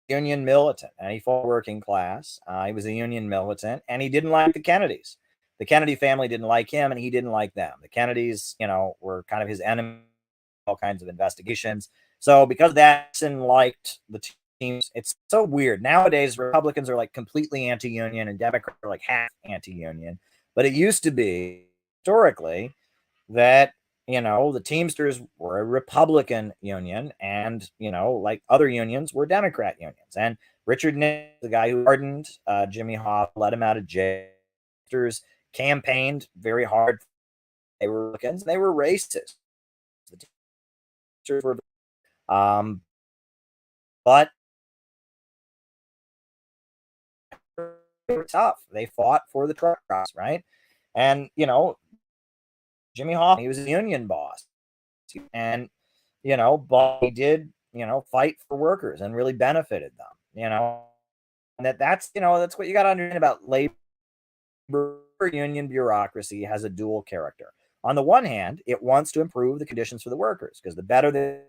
union militant, and he fought working class. He was a union militant, and he didn't like the Kennedys. The Kennedy family didn't like him, and he didn't like them. The Kennedys, were kind of his enemy, all kinds of investigations. So because Jackson liked the teams, it's so weird. Nowadays, Republicans are like completely anti-union, and Democrats are like half anti-union. But it used to be, historically, that the Teamsters were a Republican union, and like other unions were Democrat unions. And Richard Nixon, the guy who pardoned Jimmy Hoffa, let him out of jail, campaigned very hard. They were Republicans, and they were racist. The Teamsters were, but they were tough. They fought for the truck cross, right? And Jimmy Hoffa, he was a union boss, and but he did fight for workers and really benefited them, and that's what you got to understand about labor. Union bureaucracy has a dual character. On the one hand, it wants to improve the conditions for the workers, because the better the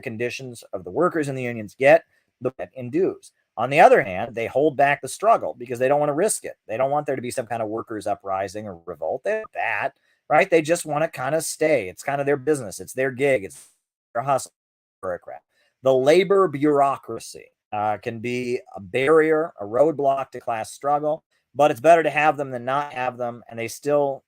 conditions of the workers in the unions get, the better in dues. On the other hand, they hold back the struggle because they don't want to risk it. They don't want there to be some kind of workers' uprising or revolt. They want that, right? They just want to kind of stay. It's kind of their business. It's their gig. It's their hustle. Bureaucrat. The labor bureaucracy can be a barrier, a roadblock to class struggle, but it's better to have them than not have them. And they still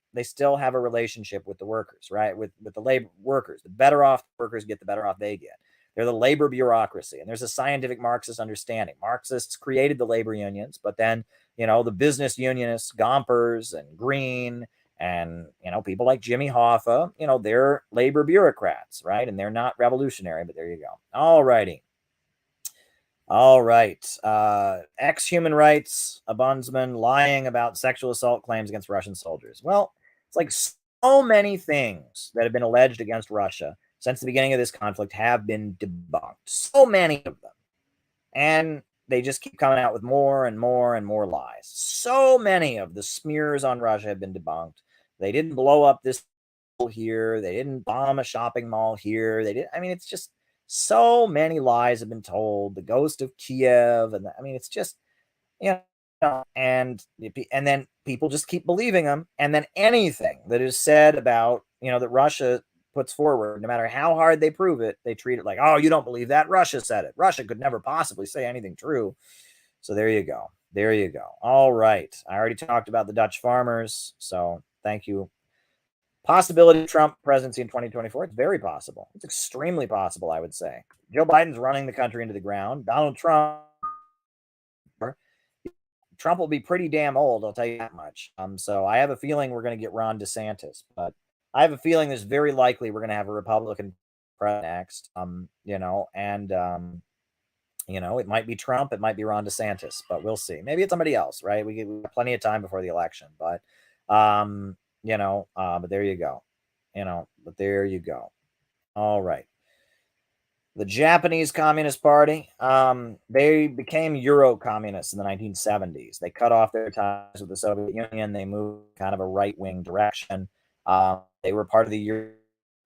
have a relationship with the workers, right? With the labor workers. The better off the workers get, the better off they get. They're the labor bureaucracy. And there's a scientific Marxist understanding. Marxists created the labor unions, but then, the business unionists, Gompers and Green, and, people like Jimmy Hoffa, they're labor bureaucrats, right? And they're not revolutionary, but there you go. All righty. All right. Ex-human rights ombudsman lying about sexual assault claims against Russian soldiers. Well, it's like so many things that have been alleged against Russia since the beginning of this conflict have been debunked. So many of them. And they just keep coming out with more and more and more lies. So many of the smears on Russia have been debunked. They didn't blow up this here. They didn't bomb a shopping mall here. It's just so many lies have been told. The ghost of Kiev. And it's just, and then people just keep believing them. And then anything that is said about, that Russia puts forward, no matter how hard they prove it, they treat it like, oh, you don't believe that? Russia said it. Russia could never possibly say anything true. So there you go. There you go. All right. I already talked about the Dutch farmers. So thank you. Possibility of Trump presidency in 2024. It's very possible. It's extremely possible, I would say. Joe Biden's running the country into the ground. Donald Trump will be pretty damn old, I'll tell you that much. So I have a feeling we're going to get Ron DeSantis, but I have a feeling there's very likely we're going to have a Republican president next. It might be Trump, it might be Ron DeSantis, but we'll see. Maybe it's somebody else, right? We have plenty of time before the election, but but there you go. But there you go. All right. The Japanese Communist Party, they became Euro-communists in the 1970s. They cut off their ties with the Soviet Union. They moved kind of a right-wing direction. They were part of the Euro,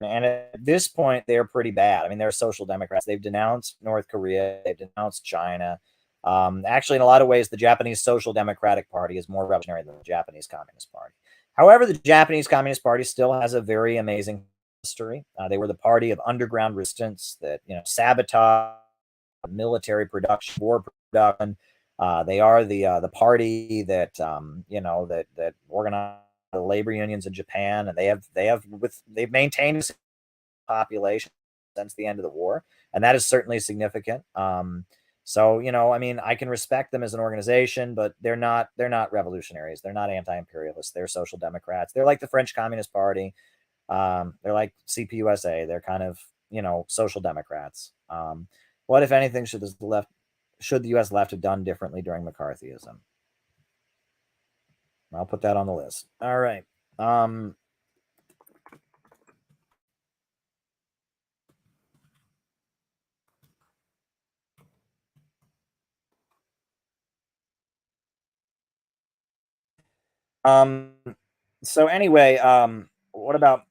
and at this point, they're pretty bad. I mean, they're social democrats. They've denounced North Korea. They've denounced China. Actually, in a lot of ways, the Japanese Social Democratic Party is more revolutionary than the Japanese Communist Party. However, the Japanese Communist Party still has a very amazing history. They were the party of underground resistance that sabotage military production, war production. They are the party that that organized the labor unions in Japan, and they've maintained a population since the end of the war, and that is certainly significant. So I mean, I can respect them as an organization, but they're not revolutionaries. They're not anti-imperialists. They're social democrats. They're like the French Communist Party. They're like CPUSA. They're kind of social democrats. What, if anything, should the U.S. left have done differently during McCarthyism? I'll put that on the list. All right. So anyway, what about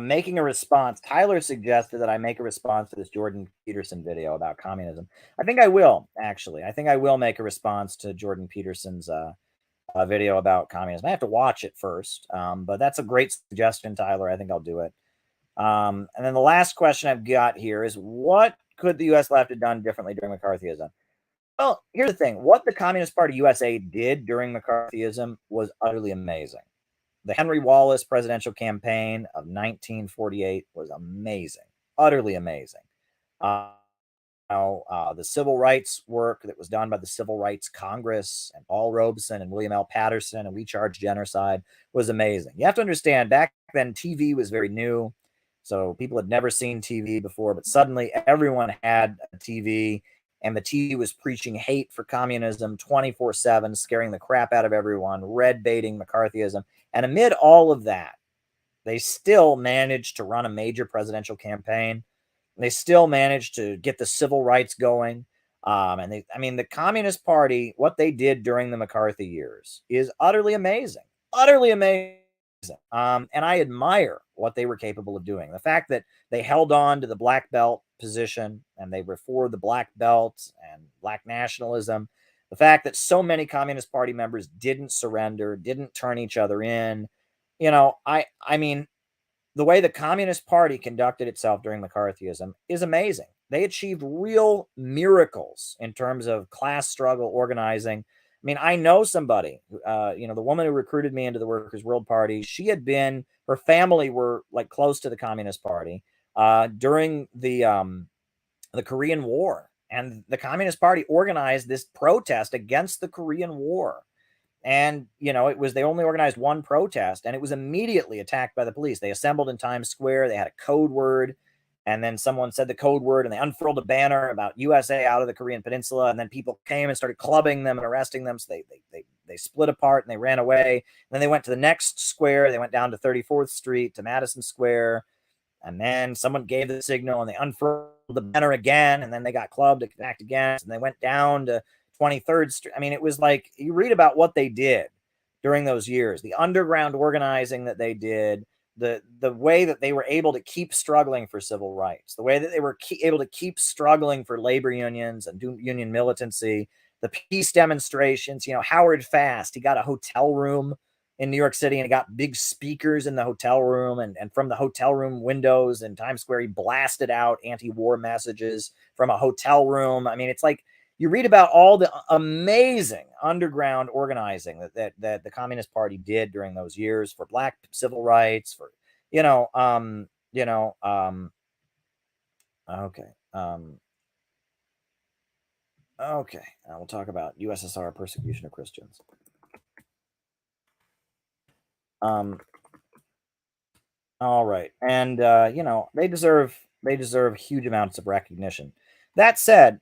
making a response? Tyler suggested that I make a response to this Jordan Peterson video about communism. I think I will, actually. I think I will make a response to Jordan Peterson's video about communism. I have to watch it first, but that's a great suggestion, Tyler. I think I'll do it. And then the last question I've got here is, what could the U.S. left have done differently during McCarthyism? Well, here's the thing. What the Communist Party USA did during McCarthyism was utterly amazing. The Henry Wallace presidential campaign of 1948 was amazing, utterly amazing. The civil rights work that was done by the Civil Rights Congress and Paul Robeson and William L. Patterson and We Charge Genocide was amazing. You have to understand, back then TV was very new, so people had never seen TV before, but suddenly everyone had a TV, and the TV was preaching hate for communism 24/7, scaring the crap out of everyone, red baiting McCarthyism. And amid all of that, they still managed to run a major presidential campaign. They still managed to get the civil rights going. The Communist Party, what they did during the McCarthy years is utterly amazing. Utterly amazing. And I admire what they were capable of doing. The fact that they held on to the black belt position and they were for the black belt and black nationalism. The fact that so many Communist Party members didn't surrender, didn't turn each other in. I mean, the way the Communist Party conducted itself during McCarthyism is amazing. They achieved real miracles in terms of class struggle organizing. I mean, I know somebody, the woman who recruited me into the Workers' World Party, her family were like close to the Communist Party during the Korean War. And the Communist Party organized this protest against the Korean War. And, they only organized one protest, and it was immediately attacked by the police. They assembled in Times Square. They had a code word, and then someone said the code word, and they unfurled a banner about USA out of the Korean Peninsula, and then people came and started clubbing them and arresting them. So they split apart and they ran away. And then they went to the next square. They went down to 34th Street to Madison Square, and then someone gave the signal, and they unfurled the banner again, and then they got clubbed to connect again, and they went down to 23rd Street. I mean, it was like, you read about what they did during those years, the underground organizing that they did, the way that they were able to keep struggling for civil rights, the way that they were able to keep struggling for labor unions and union militancy, the peace demonstrations. Howard Fast, he got a hotel room in New York City, and he got big speakers in the hotel room, and from the hotel room windows in Times Square, he blasted out anti-war messages from a hotel room. I mean, it's like, you read about all the amazing underground organizing that the Communist Party did during those years for black civil rights, for okay. We'll talk about USSR persecution of Christians. All right, and they deserve huge amounts of recognition. That said,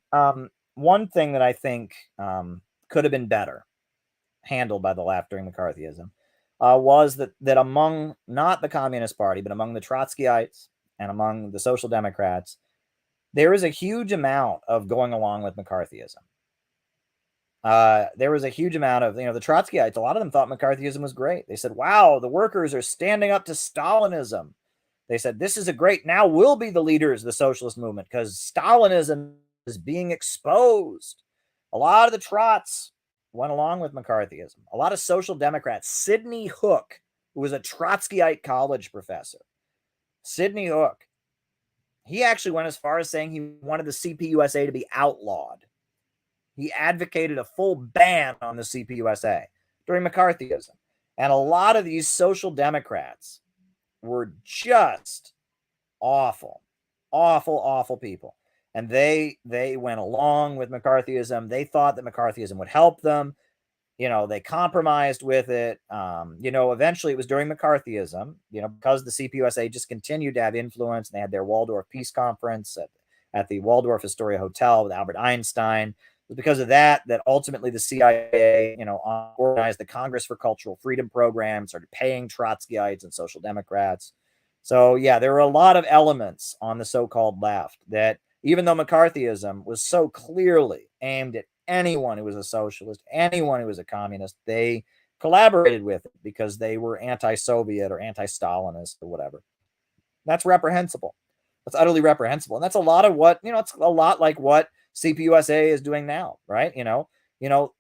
one thing that I think could have been better handled by the left during McCarthyism was that among not the Communist Party, but among the Trotskyites and among the Social Democrats, there is a huge amount of going along with McCarthyism. There was a huge amount of, the Trotskyites, a lot of them thought McCarthyism was great. They said, wow, the workers are standing up to Stalinism. They said, this is now we'll be the leaders of the socialist movement because Stalinism is being exposed. A lot of the Trots went along with McCarthyism. A lot of social democrats. Sidney Hook, who was a Trotskyite college professor. Sidney Hook, he actually went as far as saying he wanted the CPUSA to be outlawed. He advocated a full ban on the CPUSA during McCarthyism. And a lot of these social democrats were just awful, awful, awful people. And they went along with McCarthyism. They thought that McCarthyism would help them. They compromised with it. Eventually it was during McCarthyism, because the CPUSA just continued to have influence, and they had their Waldorf Peace Conference at the Waldorf Astoria Hotel with Albert Einstein. It was because of that ultimately the CIA, organized the Congress for Cultural Freedom program, started paying Trotskyites and social democrats. So yeah, there were a lot of elements on the so-called left that, even though McCarthyism was so clearly aimed at anyone who was a socialist, anyone who was a communist, they collaborated with it because they were anti-Soviet or anti-Stalinist or whatever. That's reprehensible. That's utterly reprehensible. And that's a lot of what, it's a lot like what CPUSA is doing now, right?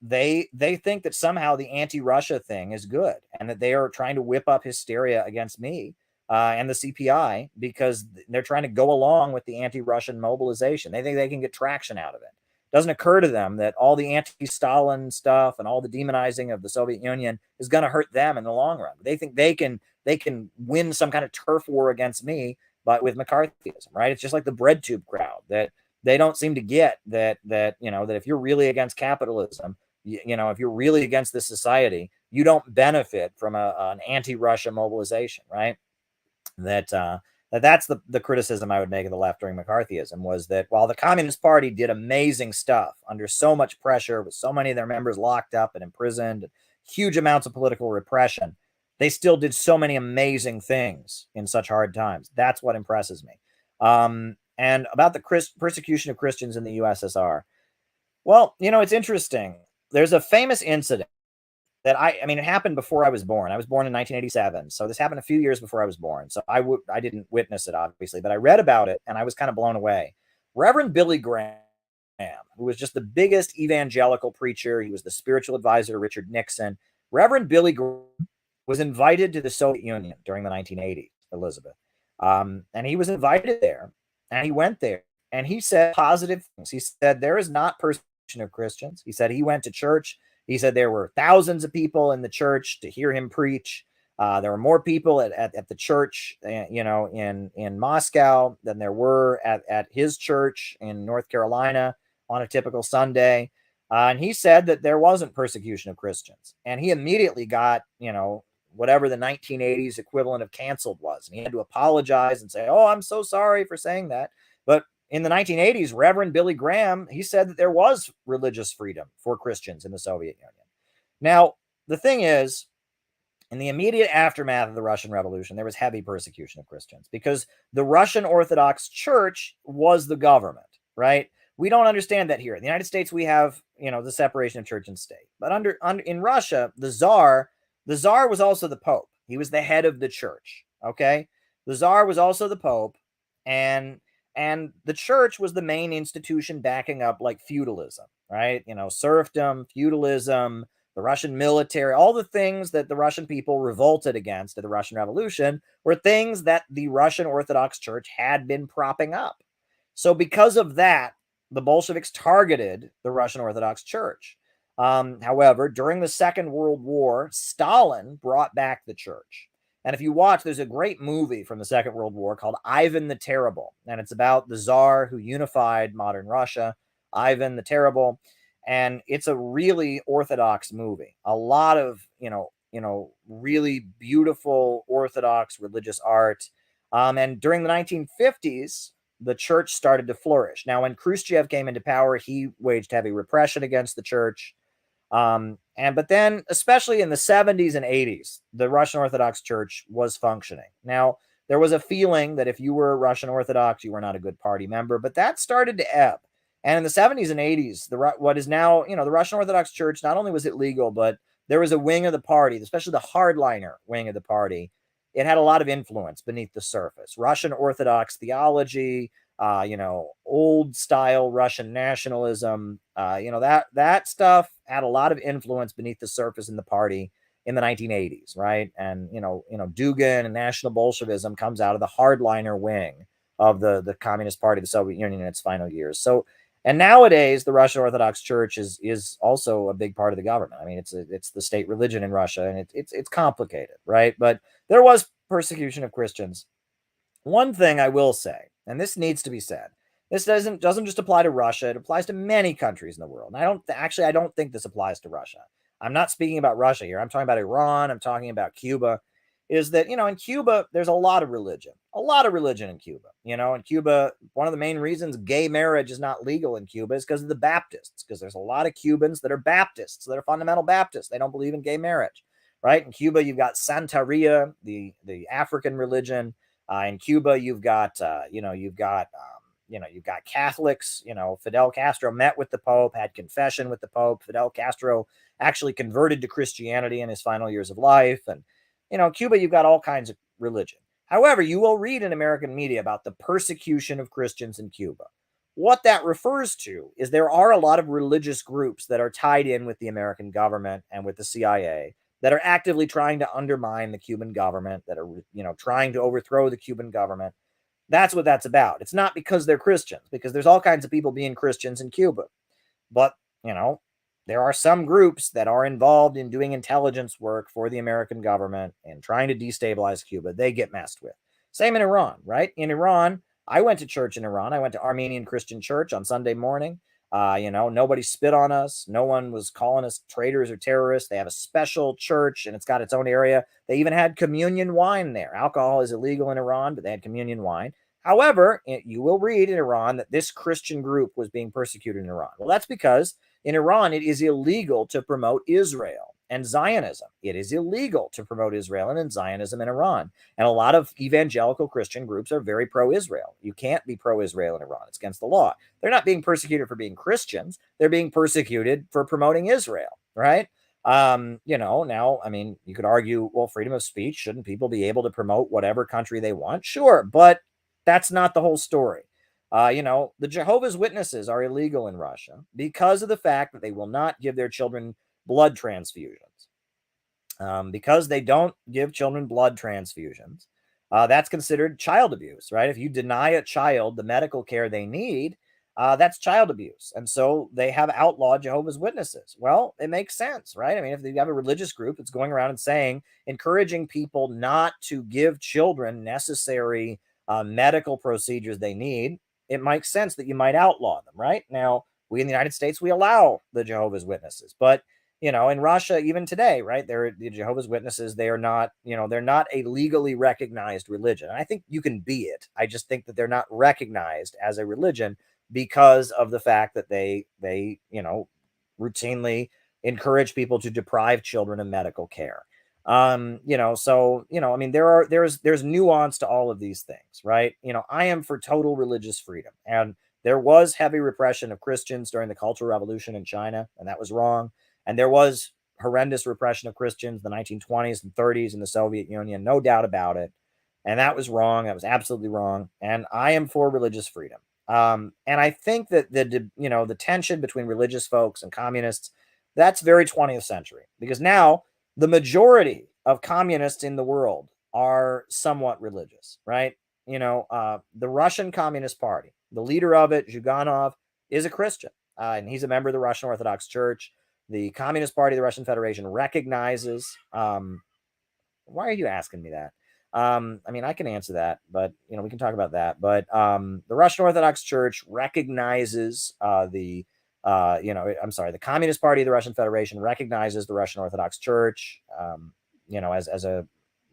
They think that somehow the anti-Russia thing is good and that they are trying to whip up hysteria against me and the CPI because they're trying to go along with the anti-Russian mobilization. They think they can get traction out of it. Doesn't occur to them that all the anti-Stalin stuff and all the demonizing of the Soviet Union is going to hurt them in the long run. They think they can win some kind of turf war against me, but with McCarthyism, right? It's just like the bread tube crowd, that they don't seem to get that if you're really against capitalism, if you're really against this society, you don't benefit from an anti-Russia mobilization, right? That's the criticism I would make of the left during McCarthyism, was that while the Communist Party did amazing stuff under so much pressure, with so many of their members locked up and imprisoned, huge amounts of political repression, they still did so many amazing things in such hard times. That's what impresses me. And about the persecution of Christians in the USSR. Well, it's interesting. There's a famous incident that it happened before I was born. I was born in 1987. So this happened a few years before I was born. So I didn't witness it, obviously, but I read about it and I was kind of blown away. Reverend Billy Graham, who was just the biggest evangelical preacher. He was the spiritual advisor to Richard Nixon. Reverend Billy Graham was invited to the Soviet Union during the 1980s, Elizabeth. And he was invited there, and he went there, and he said positive things. He said there is not persecution of Christians. He said he went to church. He said there were thousands of people in the church to hear him preach. There were more people at the church, in Moscow than there were at his church in North Carolina on a typical Sunday. And he said that there wasn't persecution of Christians. And he immediately got, whatever the 1980s equivalent of canceled was. And he had to apologize and say, oh, I'm so sorry for saying that. But in the 1980s, Reverend Billy Graham, he said that there was religious freedom for Christians in the Soviet Union. Now, the thing is, in the immediate aftermath of the Russian Revolution, there was heavy persecution of Christians because the Russian Orthodox Church was the government, right? We don't understand that here. In the United States, we have, the separation of church and state. But in Russia, the Tsar was also the Pope. He was the head of the church, okay? The Tsar was also the Pope, and the church was the main institution backing up like feudalism, right? Serfdom, feudalism, the Russian military, all the things that the Russian people revolted against at the Russian Revolution were things that the Russian Orthodox Church had been propping up. So because of that, the Bolsheviks targeted the Russian Orthodox Church. However, during the Second World War, Stalin brought back the church. And if you watch, there's a great movie from the Second World War called Ivan the Terrible. And it's about the Tsar who unified modern Russia, Ivan the Terrible. And it's a really orthodox movie. A lot of, really beautiful orthodox religious art. And during the 1950s, the church started to flourish. Now, when Khrushchev came into power, he waged heavy repression against the church. But then, especially in the 70s and 80s, the Russian Orthodox Church was functioning. Now, there was a feeling that if you were Russian Orthodox, you were not a good party member, but that started to ebb. And in the 70s and 80s, what is now, the Russian Orthodox Church, not only was it legal, but there was a wing of the party, especially the hardliner wing of the party. It had a lot of influence beneath the surface. Russian Orthodox theology, old style Russian nationalism, that stuff had a lot of influence beneath the surface in the party in the 1980s, right? And Dugin and National Bolshevism comes out of the hardliner wing of the Communist Party of the Soviet Union in its final years. So, and nowadays the Russian Orthodox Church is also a big part of the government. I mean, it's the state religion in Russia, and it's complicated, right? But there was persecution of Christians. One thing I will say, and this needs to be said, this doesn't just apply to Russia. It applies to many countries in the world. And I don't think this applies to Russia. I'm not speaking about Russia here. I'm talking about Iran. I'm talking about Cuba. Is that, in Cuba, there's a lot of religion in Cuba. In Cuba, one of the main reasons gay marriage is not legal in Cuba is because of the Baptists, because there's a lot of Cubans that are Baptists, that are fundamental Baptists. They don't believe in gay marriage, right? In Cuba, you've got Santeria, the African religion. In Cuba, you've got Catholics. Fidel Castro met with the Pope, had confession with the Pope. Fidel Castro actually converted to Christianity in his final years of life. And, Cuba, you've got all kinds of religion. However, you will read in American media about the persecution of Christians in Cuba. What that refers to is there are a lot of religious groups that are tied in with the American government and with the CIA that are actively trying to undermine the Cuban government, that are, trying to overthrow the Cuban government. That's what that's about. It's not because they're Christians, because there's all kinds of people being Christians in Cuba. But, there are some groups that are involved in doing intelligence work for the American government and trying to destabilize Cuba. They get messed with. Same in Iran, right? In Iran, I went to church in Iran. I went to Armenian Christian church on Sunday morning. Nobody spit on us. No one was calling us traitors or terrorists. They have a special church and it's got its own area. They even had communion wine there. Alcohol is illegal in Iran, but they had communion wine. However, you will read in Iran that this Christian group was being persecuted in Iran. Well, that's because in Iran, it is illegal to promote Israel and Zionism. It is illegal to promote Israel and Zionism in Iran. And a lot of evangelical Christian groups are very pro-Israel. You can't be pro-Israel in Iran. It's against the law. They're not being persecuted for being Christians. They're being persecuted for promoting Israel, right? Now, you could argue, well, freedom of speech, shouldn't people be able to promote whatever country they want? Sure, but that's not the whole story. The Jehovah's Witnesses are illegal in Russia because of the fact that they will not give their children blood transfusions. Because they don't give children blood transfusions, that's considered child abuse, right? If you deny a child the medical care they need, that's child abuse. And so they have outlawed Jehovah's Witnesses. Well, it makes sense, right? I mean, if you have a religious group that's going around and encouraging people not to give children necessary medical procedures they need, it makes sense that you might outlaw them, right? Now, we in the United States, we allow the Jehovah's Witnesses, but in Russia, even today, right, the Jehovah's Witnesses, they're not a legally recognized religion. And I think you can be it. I just think that they're not recognized as a religion because of the fact that they routinely encourage people to deprive children of medical care. There's nuance to all of these things, right? I am for total religious freedom, and there was heavy repression of Christians during the Cultural Revolution in China, and that was wrong. And there was horrendous repression of Christians in the 1920s and 30s in the Soviet Union, no doubt about it. And that was wrong. That was absolutely wrong. And I am for religious freedom. And I think that the tension between religious folks and communists, that's very 20th century, because now the majority of communists in the world are somewhat religious, right? The Russian Communist Party, the leader of it, Zhuganov, is a Christian, and he's a member of the Russian Orthodox Church. The Communist Party of the Russian Federation recognizes. Why are you asking me that? I can answer that, but we can talk about that. But the Russian Orthodox Church recognizes the Communist Party of the Russian Federation recognizes the Russian Orthodox Church, as a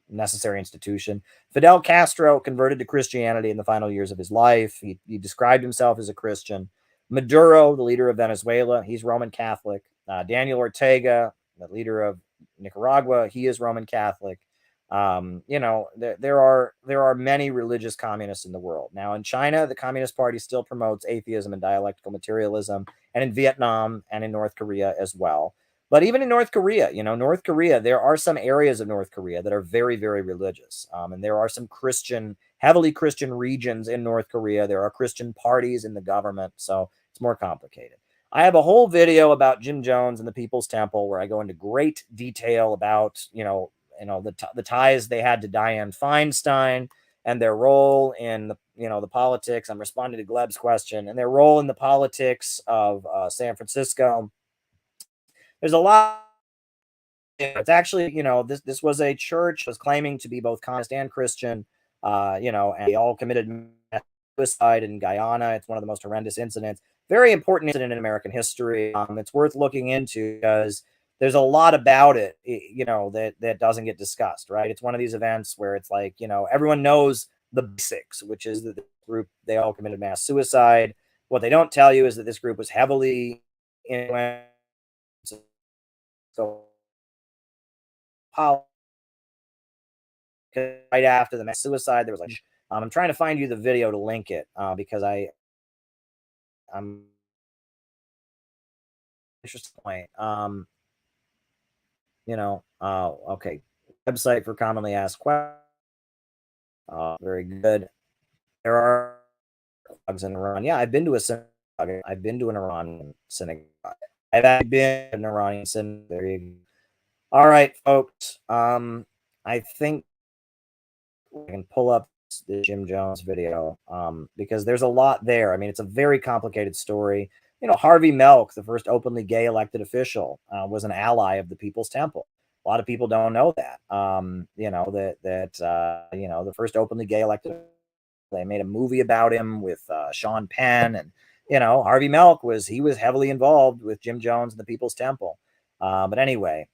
necessary institution. Fidel Castro converted to Christianity in the final years of his life. He described himself as a Christian. Maduro, the leader of Venezuela, he's Roman Catholic. Daniel Ortega, the leader of Nicaragua, he is Roman Catholic. There are many religious communists in the world. Now, in China, the Communist Party still promotes atheism and dialectical materialism, and in Vietnam and in North Korea as well. But even in North Korea, there are some areas of North Korea that are very, very religious. And there are some heavily Christian regions in North Korea. There are Christian parties in the government. So it's more complicated. I have a whole video about Jim Jones and the People's Temple where I go into great detail about, the ties they had to Dianne Feinstein and their role in the politics. I'm responding to Gleb's question, and their role in the politics of San Francisco. There's a lot. It's actually, this was a church was claiming to be both communist and Christian, and they all committed suicide in Guyana. It's one of the most horrendous incidents. Very important incident in American history. It's worth looking into because there's a lot about it, that doesn't get discussed, right? It's one of these events where it's like, everyone knows the basics, which is that the group, they all committed mass suicide. What they don't tell you is that this group was heavily influenced. So right after the mass suicide, there was like, I'm trying to find you the video to link it because I'm interested point. Okay. Website for commonly asked questions. Very good. There are synagogues in Iran. Yeah, I've been to a synagogue. I've been to an Iranian synagogue. I've actually been to an Iranian synagogue. There you go. All right, folks. I think I can pull up the Jim Jones video because there's a lot there. I mean, it's a very complicated story. Harvey Milk, the first openly gay elected official, was an ally of the People's Temple. A lot of people don't know that. The first openly gay elected, they made a movie about him with Sean Penn, and Harvey Milk was heavily involved with Jim Jones and the People's Temple. But anyway,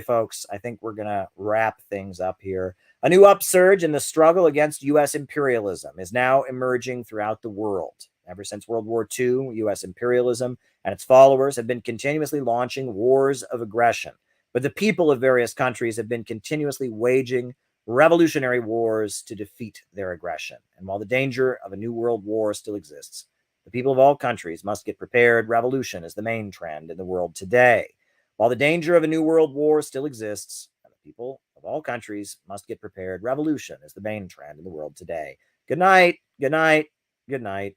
folks, I think we're gonna wrap things up here. A new upsurge in the struggle against U.S. imperialism is now emerging throughout the world. Ever since World War II, U.S. imperialism and its followers have been continuously launching wars of aggression. But the people of various countries have been continuously waging revolutionary wars to defeat their aggression. And while the danger of a new world war still exists, the people of all countries must get prepared. Revolution is the main trend in the world today. While the danger of a new world war still exists, and the people of all countries must get prepared. Revolution is the main trend in the world today. Good night. Good night. Good night.